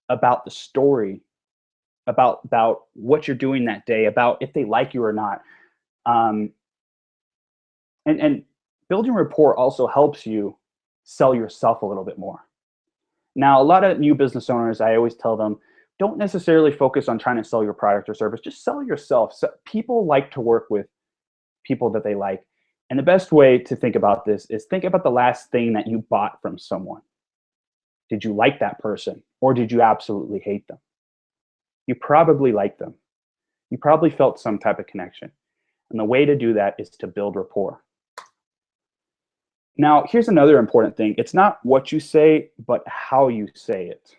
about the story, about what you're doing that day, about if they like you or not. Um, and building rapport also helps you sell yourself a little bit more. Now, a lot of new business owners, I always tell them, don't necessarily focus on trying to sell your product or service. Just sell yourself. So people like to work with people that they like. And the best way to think about this is think about the last thing that you bought from someone. Did you like that person or did you absolutely hate them? You probably liked them. You probably felt some type of connection. And the way to do that is to build rapport. Now, here's another important thing. It's not what you say, but how you say it.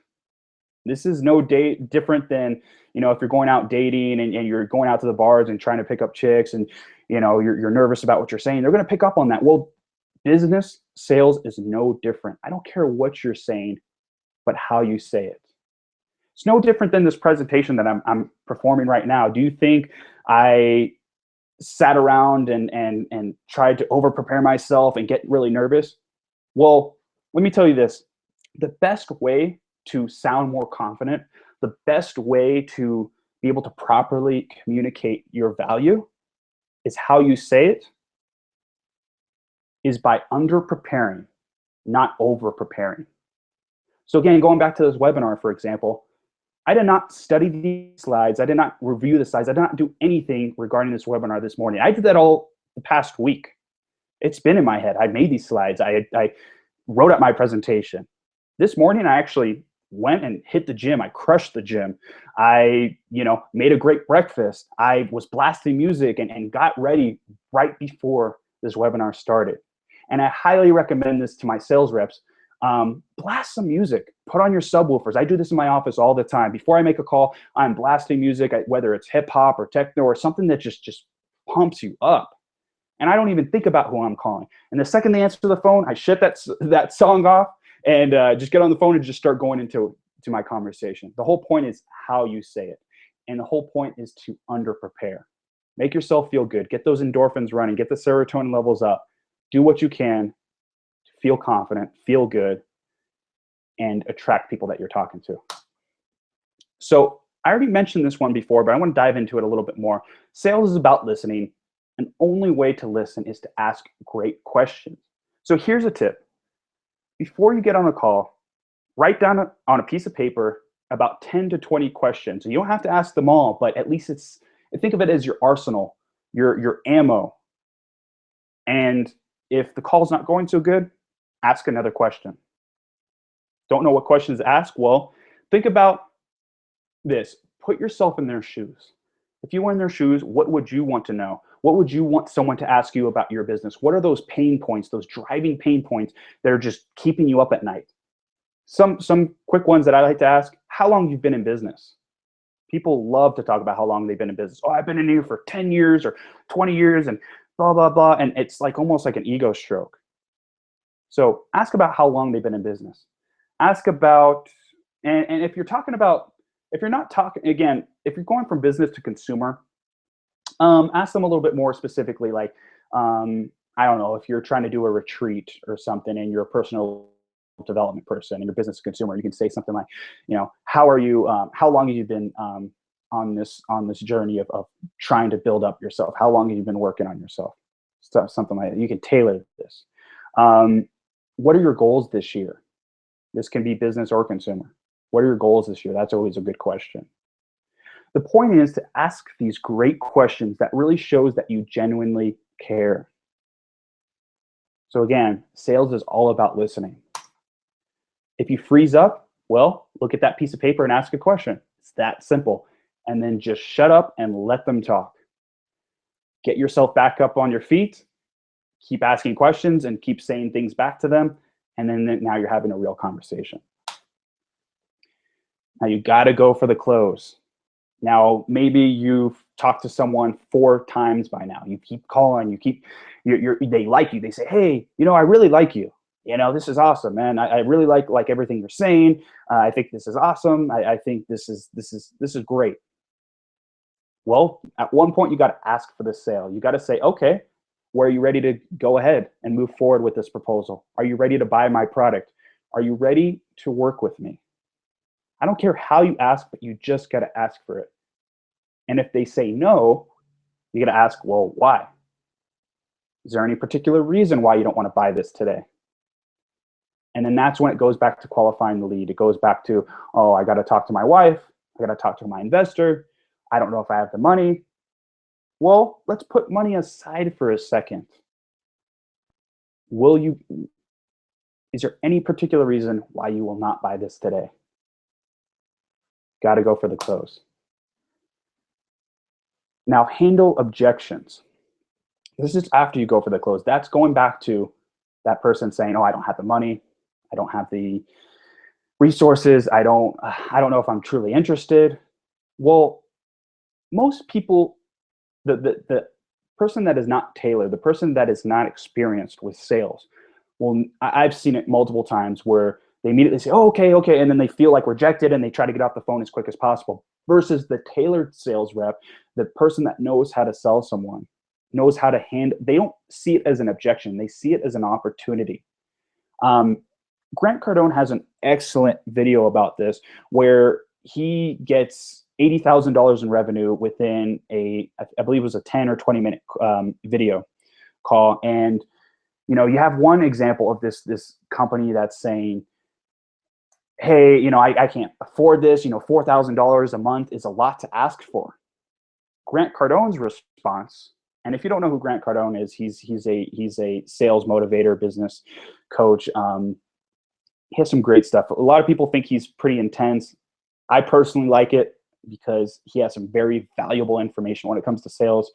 This is no different than, if you're going out dating and you're going out to the bars and trying to pick up chicks and, you're nervous about what you're saying. They're going to pick up on that. Well, business sales is no different. I don't care what you're saying, but how you say it. It's no different than this presentation that I'm performing right now. Do you think I sat around and tried to over prepare myself and get really nervous? Well, let me tell you this. The best way to sound more confident, the best way to be able to properly communicate your value is how you say it, is by under preparing, not over preparing. So again, going back to this webinar, for example, I did not study these slides. I did not review the slides. I did not do anything regarding this webinar this morning. I did that all the past week. It's been in my head. I made these slides. I wrote up my presentation. This morning, I actually went and hit the gym. I crushed the gym. I, made a great breakfast. I was blasting music and got ready right before this webinar started. And I highly recommend this to my sales reps. Blast some music, put on your subwoofers. I do this in my office all the time. Before I make a call, I'm blasting music, whether it's hip hop or techno or something that just pumps you up. And I don't even think about who I'm calling. And the second they answer the phone, I shut that song off and just get on the phone and just start going into my conversation. The whole point is how you say it. And the whole point is to under prepare. Make yourself feel good. Get those endorphins running. Get the serotonin levels up. Do what you can. Feel confident, feel good, and attract people that you're talking to. So I already mentioned this one before, but I want to dive into it a little bit more. Sales is about listening. An only way to listen is to ask great questions. So here's a tip. Before you get on a call, write down on a piece of paper about 10 to 20 questions. So you don't have to ask them all, but at least think of it as your arsenal, your ammo. And if the call's not going so good, ask another question. Don't know what questions to ask? Well, think about this. Put yourself in their shoes. If you were in their shoes, what would you want to know? What would you want someone to ask you about your business? What are those pain points, those driving pain points that are just keeping you up at night? Some quick ones that I like to ask: how long you've been in business? People love to talk about how long they've been in business. Oh, I've been in here for 10 years or 20 years and blah, blah, blah. And it's like almost like an ego stroke. So ask about how long they've been in business. Ask about, and if you're talking about, if you're not talking, again, if you're going from business to consumer, ask them a little bit more specifically, like, I don't know, if you're trying to do a retreat or something and you're a personal development person and you're a business consumer, you can say something like, how are you, how long have you been on this journey of trying to build up yourself? How long have you been working on yourself? Stuff, something like that. You can tailor this. What are your goals this year? This can be business or consumer. What are your goals this year? That's always a good question. The point is to ask these great questions that really shows that you genuinely care. So again, sales is all about listening. If you freeze up, well, look at that piece of paper and ask a question. It's that simple. And then just shut up and let them talk. Get yourself back up on your feet, keep asking questions and keep saying things back to them. And then now you're having a real conversation. Now you got to go for the close. Now, maybe you've talked to someone 4 times by now. You keep calling, they like you. They say, hey, I really like you. This is awesome, man. I really like everything you're saying. I think this is awesome. I think this is great. Well, at one point you got to ask for the sale. You got to say, okay, are you ready to go ahead and move forward with this proposal? Are you ready to buy my product? Are you ready to work with me? I don't care how you ask, but you just got to ask for it. And if they say no, you got to ask, well, why? Is there any particular reason why you don't want to buy this today? And then that's when it goes back to qualifying the lead. It goes back to, oh, I got to talk to my wife. I got to talk to my investor. I don't know if I have the money. Well, let's put money aside for a second. Is there any particular reason why you will not buy this today? Got to go for the close. Now, handle objections. This is after you go for the close. That's going back to that person saying, oh, I don't have the money. I don't have the resources. I don't know if I'm truly interested. Well, most people, the person that is not tailored, the person that is not experienced with sales, well, I've seen it multiple times where they immediately say, oh, okay, and then they feel like rejected and they try to get off the phone as quick as possible. Versus the tailored sales rep, the person that knows how to sell someone, knows how to handle, they don't see it as an objection, they see it as an opportunity. Grant Cardone has an excellent video about this where he gets $80,000 in revenue within I believe it was a 10 or 20 minute video call. And, you have one example of this company that's saying, hey, I can't afford this, $4,000 a month is a lot to ask for. Grant Cardone's response, and if you don't know who Grant Cardone is, he's a sales motivator, business coach. He has some great stuff. A lot of people think he's pretty intense. I personally like it because he has some very valuable information when it comes to sales.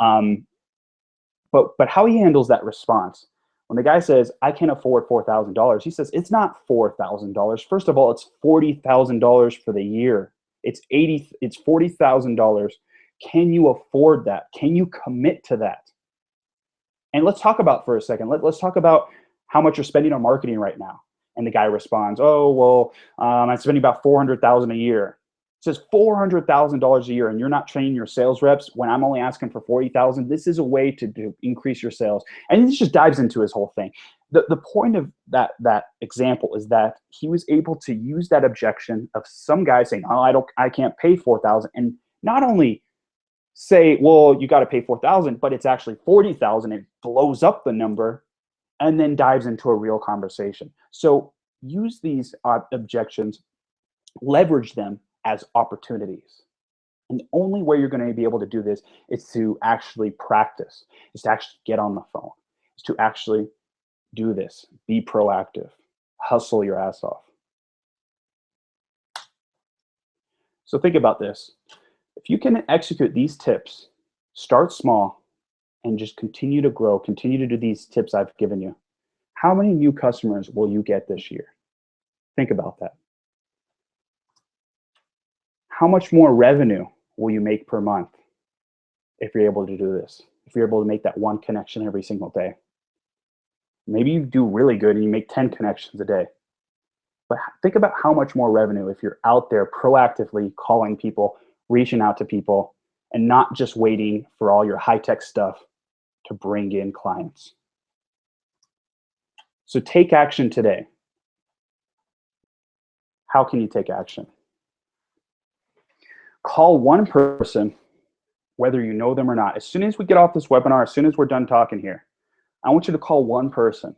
But how he handles that response, when the guy says, I can't afford $4,000, he says, it's not $4,000. First of all, it's $40,000 for the year. It's $40,000. Can you afford that? Can you commit to that? And let's talk about for a second, let's talk about how much you're spending on marketing right now. And the guy responds, oh, well, I'm spending about $400,000 a year. It says $400,000 a year, and you're not training your sales reps when I'm only asking for $40,000. This is a way to increase your sales. And this just dives into his whole thing. The point of that example is that he was able to use that objection of some guy saying, oh, I can't pay $4,000, and not only say, well, you got to pay $4,000, but it's actually $40,000. It blows up the number and then dives into a real conversation. So use these objections, leverage them as opportunities. And the only way you're going to be able to do this is to actually practice, is to actually get on the phone, is to actually do this, be proactive, hustle your ass off. So think about this. If you can execute these tips, start small, and just continue to grow, continue to do these tips I've given you, how many new customers will you get this year? Think about that. How much more revenue will you make per month if you're able to do this? If you're able to make that one connection every single day? Maybe you do really good and you make 10 connections a day. But think about how much more revenue if you're out there proactively calling people, reaching out to people, and not just waiting for all your high-tech stuff to bring in clients. So take action today. How can you take action? Call one person, whether you know them or not. As soon as we get off this webinar, as soon as we're done talking here, I want you to call one person,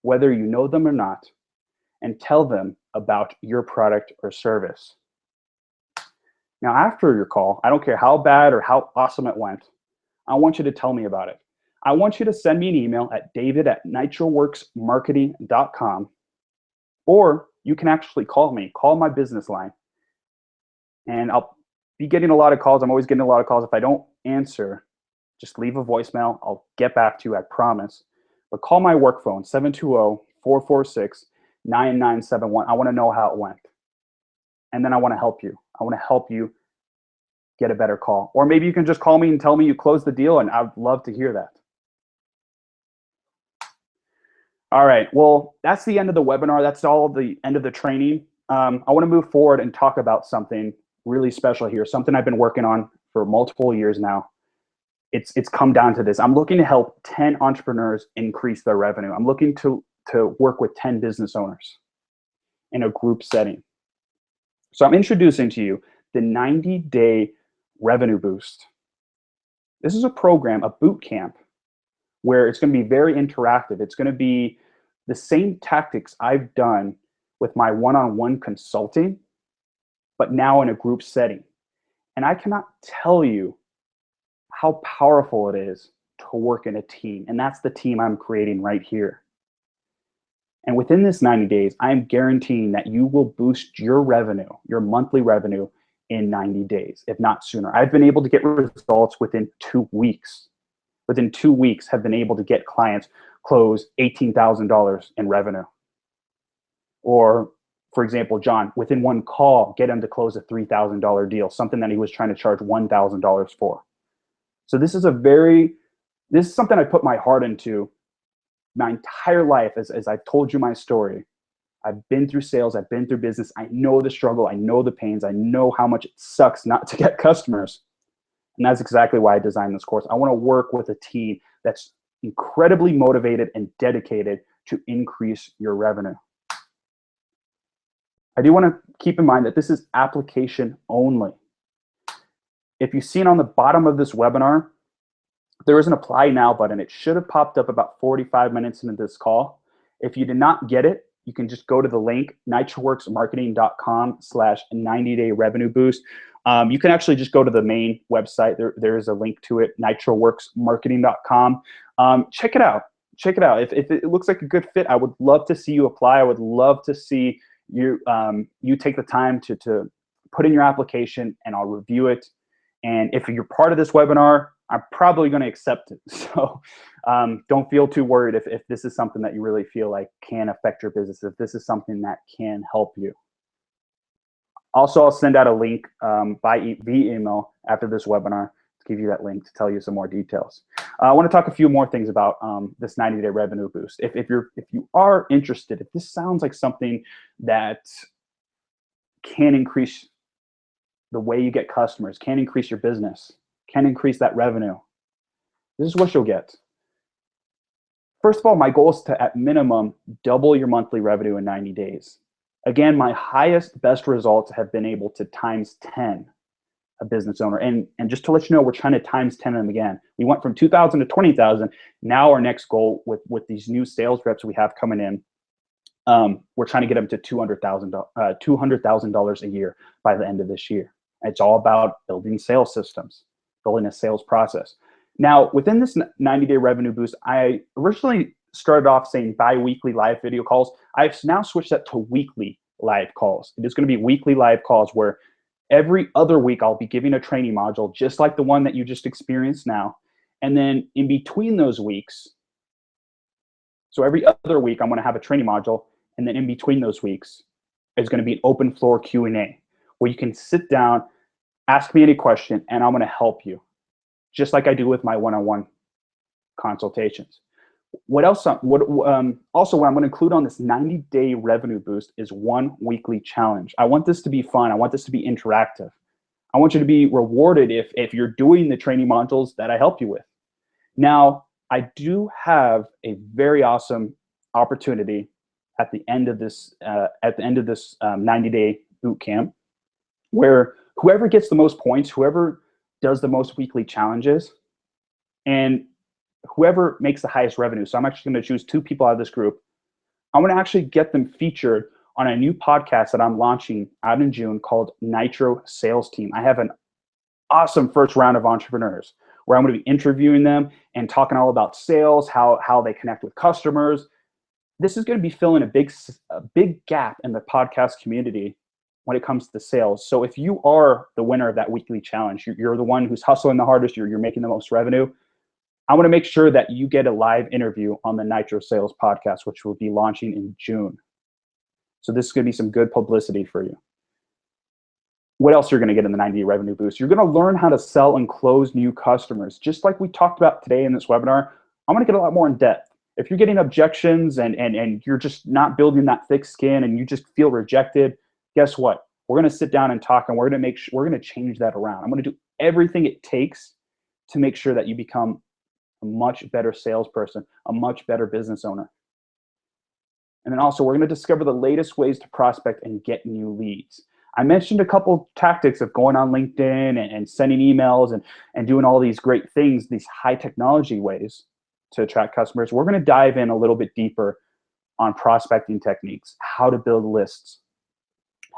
whether you know them or not, and tell them about your product or service. Now, after your call, I don't care how bad or how awesome it went, I want you to tell me about it. I want you to send me an email at david@nitroworksmarketing.com, or you can actually call me, call my business line. And I'll be getting a lot of calls. I'm always getting a lot of calls. If I don't answer, just leave a voicemail. I'll get back to you, I promise. But call my work phone, 720-446-9971. I want to know how it went. And then I want to help you. I want to help you get a better call. Or maybe you can just call me and tell me you closed the deal, and I'd love to hear that. All right, well, that's the end of the webinar. That's all the end of the training. I want to move forward and talk about something really special here, something I've been working on for multiple years now. It's come down to this. I'm looking to help 10 entrepreneurs increase their revenue. I'm looking to work with 10 business owners in a group setting. So I'm introducing to you the 90-day revenue boost. This is a program, a boot camp, where it's going to be very interactive. It's going to be the same tactics I've done with my one-on-one consulting, but now in a group setting. And I cannot tell you how powerful it is to work in a team. And that's the team I'm creating right here. And within this 90 days, I'm guaranteeing that you will boost your revenue, your monthly revenue, in 90 days, if not sooner. I've been able to get results within 2 weeks. Within 2 weeks, have been able to get clients close $18,000 in revenue. Or, for example, John, within one call, get him to close a $3,000 deal, something that he was trying to charge $1,000 for. So this is something I put my heart into my entire life. As I've told you my story, I've been through sales, I've been through business. I know the struggle, I know the pains, I know how much it sucks not to get customers. And that's exactly why I designed this course. I want to work with a team that's incredibly motivated and dedicated to increase your revenue. I do want to keep in mind that this is application only. If you've seen on the bottom of this webinar, there is an apply now button. It should have popped up about 45 minutes into this call. If you did not get it, you can just go to the link, nitroworksmarketing.com/90-day revenue boost. You can actually just go to the main website. There is a link to it, nitroworksmarketing.com. Check it out. Check it out. If it looks like a good fit, I would love to see you apply. I would love to see you take the time to put in your application, and I'll review it. And if you're part of this webinar, I'm probably going to accept it. So don't feel too worried if this is something that you really feel like can affect your business, if this is something that can help you. Also, I'll send out a link via email after this webinar to give you that link to tell you some more details. I want to talk a few more things about this 90-day revenue boost. If you are interested, if this sounds like something that can increase the way you get customers, can increase your business, can increase that revenue, this is what you'll get. First of all, my goal is to, at minimum, double your monthly revenue in 90 days. Again, my highest, best results have been able to times 10 a business owner. And just to let you know, we're trying to times 10 them again. We went from 2,000 to 20,000. Now our next goal with these new sales reps we have coming in, we're trying to get them to $200,000 a year by the end of this year. It's all about building sales systems, building a sales process. Now, within this 90-day revenue boost, I originally started off saying bi-weekly live video calls. I've now switched that to weekly live calls. It is going to be weekly live calls where every other week I'll be giving a training module, just like the one that you just experienced now. And then in between those weeks, so every other week I'm going to have a training module, and then in between those weeks is going to be an open floor Q&A where you can sit down, ask me any question, and I'm going to help you, just like I do with my one-on-one consultations. What else? Also, what I'm going to include on this 90-day revenue boost is one weekly challenge. I want this to be fun. I want this to be interactive. I want you to be rewarded if you're doing the training modules that I help you with. Now, I do have a very awesome opportunity at the end of this 90-day boot camp, where whoever gets the most points, whoever does the most weekly challenges, and whoever makes the highest revenue. So I'm actually going to choose 2 people out of this group. I want to actually get them featured on a new podcast that I'm launching out in June called Nitro Sales Team. I have an awesome first round of entrepreneurs where I'm going to be interviewing them and talking all about sales, how they connect with customers. This is going to be filling a big gap in the podcast community when it comes to sales. So if you are the winner of that weekly challenge, you're the one who's hustling the hardest, you're making the most revenue, I want to make sure that you get a live interview on the Nitro Sales podcast, which will be launching in June. So this is going to be some good publicity for you. What else you're going to get in the 90-day revenue boost? You're going to learn how to sell and close new customers. Just like we talked about today in this webinar, I'm going to get a lot more in depth. If you're getting objections and you're just not building that thick skin and you just feel rejected, guess what? We're going to sit down and talk, and we're going to change that around. I'm going to do everything it takes to make sure that you become a much better salesperson, a much better business owner. And then also, we're going to discover the latest ways to prospect and get new leads. I mentioned a couple tactics of going on LinkedIn and sending emails and doing all these great things, these high technology ways to attract customers. We're going to dive in a little bit deeper on prospecting techniques, how to build lists,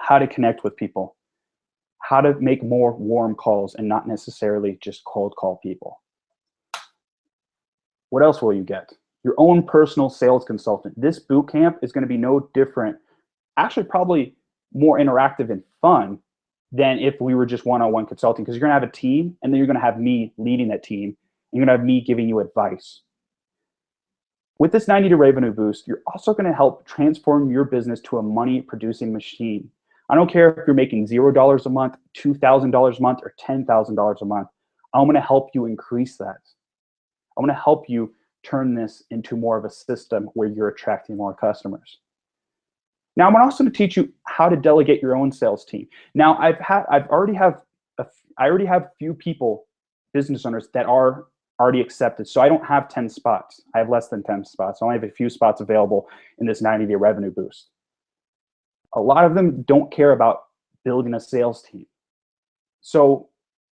how to connect with people, how to make more warm calls and not necessarily just cold call people. What else will you get? Your own personal sales consultant. This boot camp is going to be no different, actually probably more interactive and fun than if we were just one-on-one consulting, because you're going to have a team, and then you're going to have me leading that team, and you're going to have me giving you advice. With this 90-day revenue boost, you're also going to help transform your business to a money-producing machine. I don't care if you're making $0 a month, $2,000 a month, or $10,000 a month. I'm going to help you increase that. I'm going to help you turn this into more of a system where you're attracting more customers. Now, I'm also going to teach you how to delegate your own sales team. Now, I already have a few people, business owners, that are already accepted. So I don't have 10 spots. I have less than 10 spots. I only have a few spots available in this 90-day revenue boost. A lot of them don't care about building a sales team. So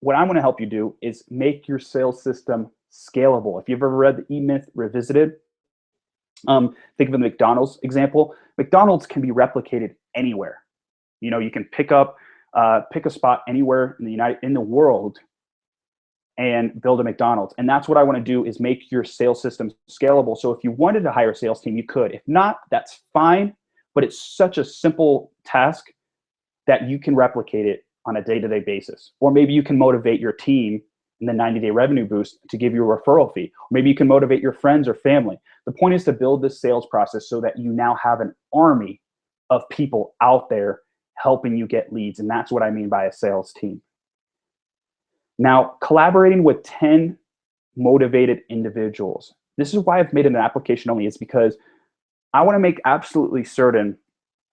what I'm going to help you do is make your sales system scalable. If you've ever read the E-Myth Revisited, think of the McDonald's example. McDonald's can be replicated anywhere. You know, you can pick a spot anywhere in the world and build a McDonald's. And that's what I want to do, is make your sales system scalable. So if you wanted to hire a sales team, you could. If not, that's fine. But it's such a simple task that you can replicate it on a day-to-day basis. Or maybe you can motivate your team in the 90-day revenue boost to give you a referral fee. Or maybe you can motivate your friends or family. The point is to build this sales process so that you now have an army of people out there helping you get leads. And that's what I mean by a sales team. Now, collaborating with 10 motivated individuals. This is why I've made it an application only. It's because I want to make absolutely certain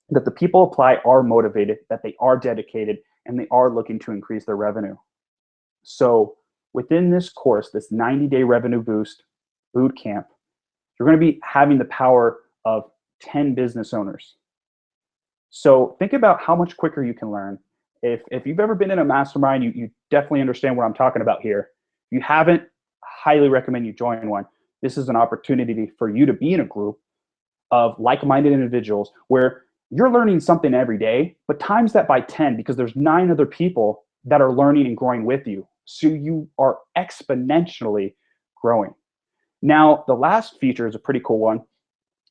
that the people apply are motivated, that they are dedicated, and they are looking to increase their revenue. So within this course, this 90-day revenue boost boot camp, you're going to be having the power of 10 business owners. So think about how much quicker you can learn. If you've ever been in a mastermind, you definitely understand what I'm talking about here. If you haven't, highly recommend you join one. This is an opportunity for you to be in a group of like-minded individuals where you're learning something every day, but times that by 10, because there's 9 other people that are learning and growing with you. So you are exponentially growing. Now, the last feature is a pretty cool one.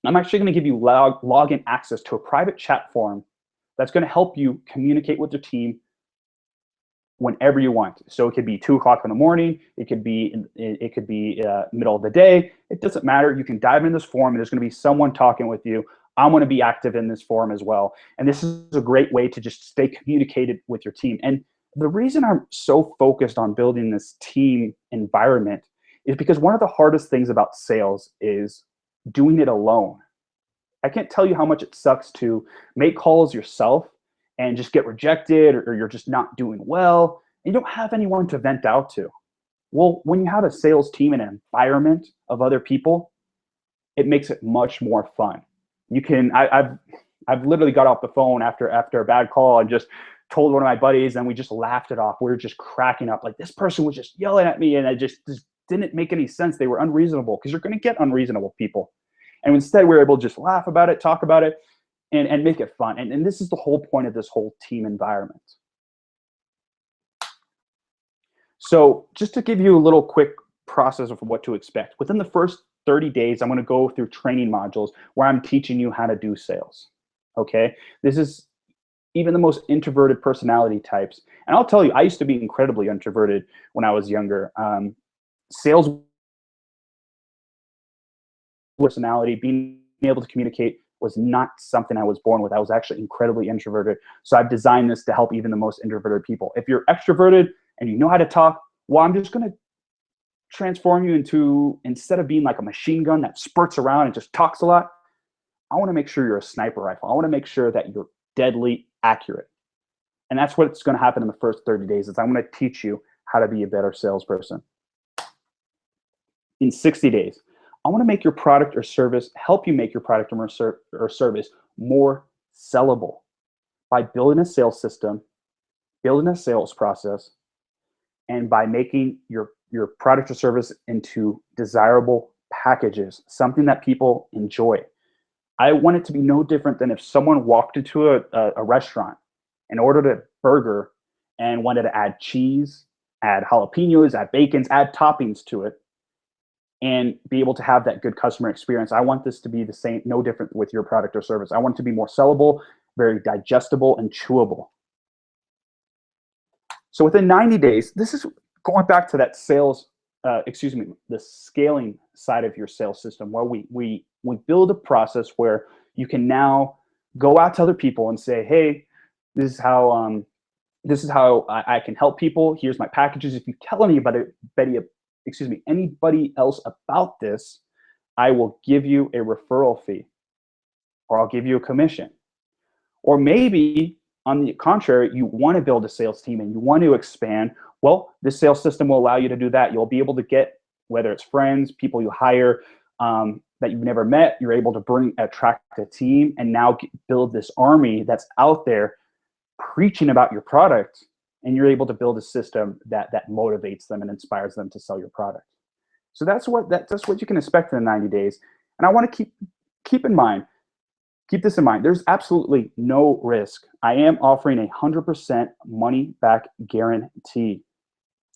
I'm actually going to give you login access to a private chat forum that's going to help you communicate with your team whenever you want. So it could be 2 o'clock in the morning. It could be middle of the day. It doesn't matter. You can dive in this forum, and there's going to be someone talking with you. I want to be active in this forum as well. And this is a great way to just stay communicated with your team. And the reason I'm so focused on building this team environment is because one of the hardest things about sales is doing it alone. I can't tell you how much it sucks to make calls yourself and just get rejected, or you're just not doing well, and you don't have anyone to vent out to. Well, when you have a sales team and an environment of other people, it makes it much more fun. You can, I've literally got off the phone after a bad call and just told one of my buddies, and we just laughed it off. We were just cracking up. Like, this person was just yelling at me, and it just didn't make any sense. They were unreasonable, because you're going to get unreasonable people. And instead, we were able to just laugh about it, talk about it, and make it fun. And this is the whole point of this whole team environment. So just to give you a little quick process of what to expect. Within the first 30 days, I'm going to go through training modules where I'm teaching you how to do sales. Okay? This is even the most introverted personality types. And I'll tell you, I used to be incredibly introverted when I was younger. Sales personality, being able to communicate, was not something I was born with. I was actually incredibly introverted. So I've designed this to help even the most introverted people. If you're extroverted and you know how to talk, well, I'm just going to transform you into, instead of being like a machine gun that spurts around and just talks a lot, I want to make sure you're a sniper rifle. I want to make sure that you're deadly accurate. And that's what's going to happen in the first 30 days is I'm going to teach you how to be a better salesperson. In 60 days, I want to make your product or service, help you make your product or service more sellable by building a sales system, building a sales process, and by making your product or service into desirable packages, something that people enjoy. I want it to be no different than if someone walked into a restaurant and ordered a burger and wanted to add cheese, add jalapenos, add bacons, add toppings to it, and be able to have that good customer experience. I want this to be the same, no different with your product or service. I want it to be more sellable, very digestible, and chewable. So within 90 days, this is going back to that sales, the scaling side of your sales system, where we build a process where you can now go out to other people and say, hey, this is how I can help people. Here's my packages. If you tell anybody else about this, I will give you a referral fee, or I'll give you a commission. Or maybe, on the contrary, you want to build a sales team and you want to expand. Well, this sales system will allow you to do that. You'll be able to get, whether it's friends, people you hire that you've never met, you're able to attract a team and now build this army that's out there preaching about your product, and you're able to build a system that motivates them and inspires them to sell your product. So that's what you can expect in the 90 days. And I want to keep this in mind. There's absolutely no risk. I am offering 100% money back guarantee,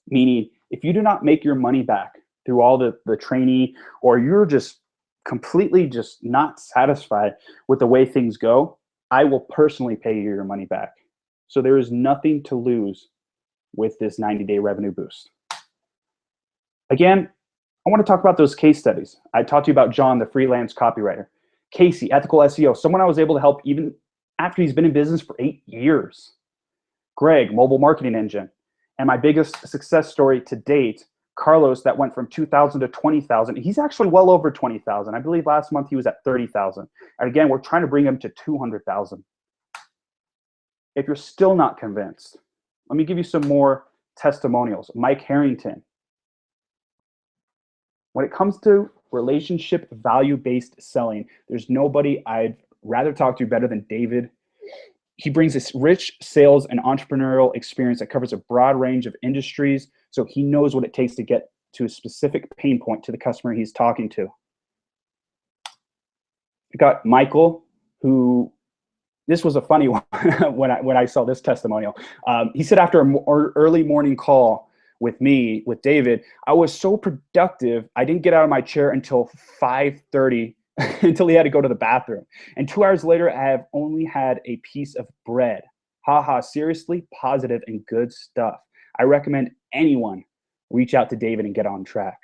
meaning if you do not make your money back through all the training, or you're just completely just not satisfied with the way things go, I will personally pay you your money back. So there is nothing to lose with this 90-day revenue boost. Again, I want to talk about those case studies. I talked to you about John, the freelance copywriter. Casey, ethical SEO, someone I was able to help even after he's been in business for 8 years. Greg, mobile marketing engine. And my biggest success story to date, Carlos, that went from 2,000 to 20,000. He's actually well over 20,000. I believe last month he was at 30,000. And again, we're trying to bring him to 200,000. If you're still not convinced, let me give you some more testimonials. Mike Harrington. When it comes to relationship value-based selling, there's nobody I'd rather talk to better than David. He brings this rich sales and entrepreneurial experience that covers a broad range of industries, so he knows what it takes to get to a specific pain point to the customer he's talking to. We got Michael, who, this was a funny one when I saw this testimonial. He said after an early morning call with David, I was so productive, I didn't get out of my chair until 5:30, until he had to go to the bathroom. And 2 hours later, I have only had a piece of bread. Haha, seriously, positive and good stuff. I recommend anyone reach out to David and get on track.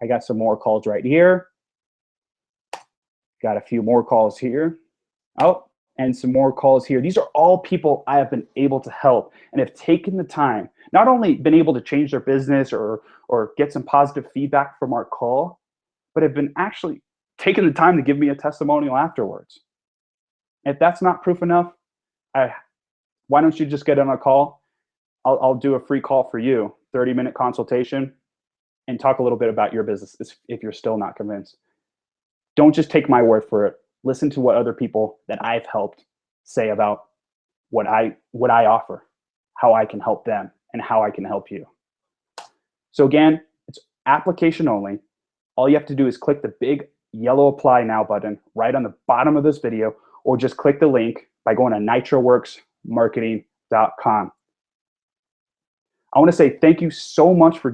I got some more calls right here. Got a few more calls here. Oh, and some more calls here. These are all people I have been able to help and have taken the time, not only been able to change their business or get some positive feedback from our call, but have been actually taking the time to give me a testimonial afterwards. If that's not proof enough, why don't you just get on a call? I'll do a free call for you, 30-minute consultation, and talk a little bit about your business if you're still not convinced. Don't just take my word for it. Listen to what other people that I've helped say about what I offer, how I can help them, and how I can help you. So again, it's application only. All you have to do is click the big yellow apply now button right on the bottom of this video, or just click the link by going to nitroworksmarketing.com. I want to say thank you so much for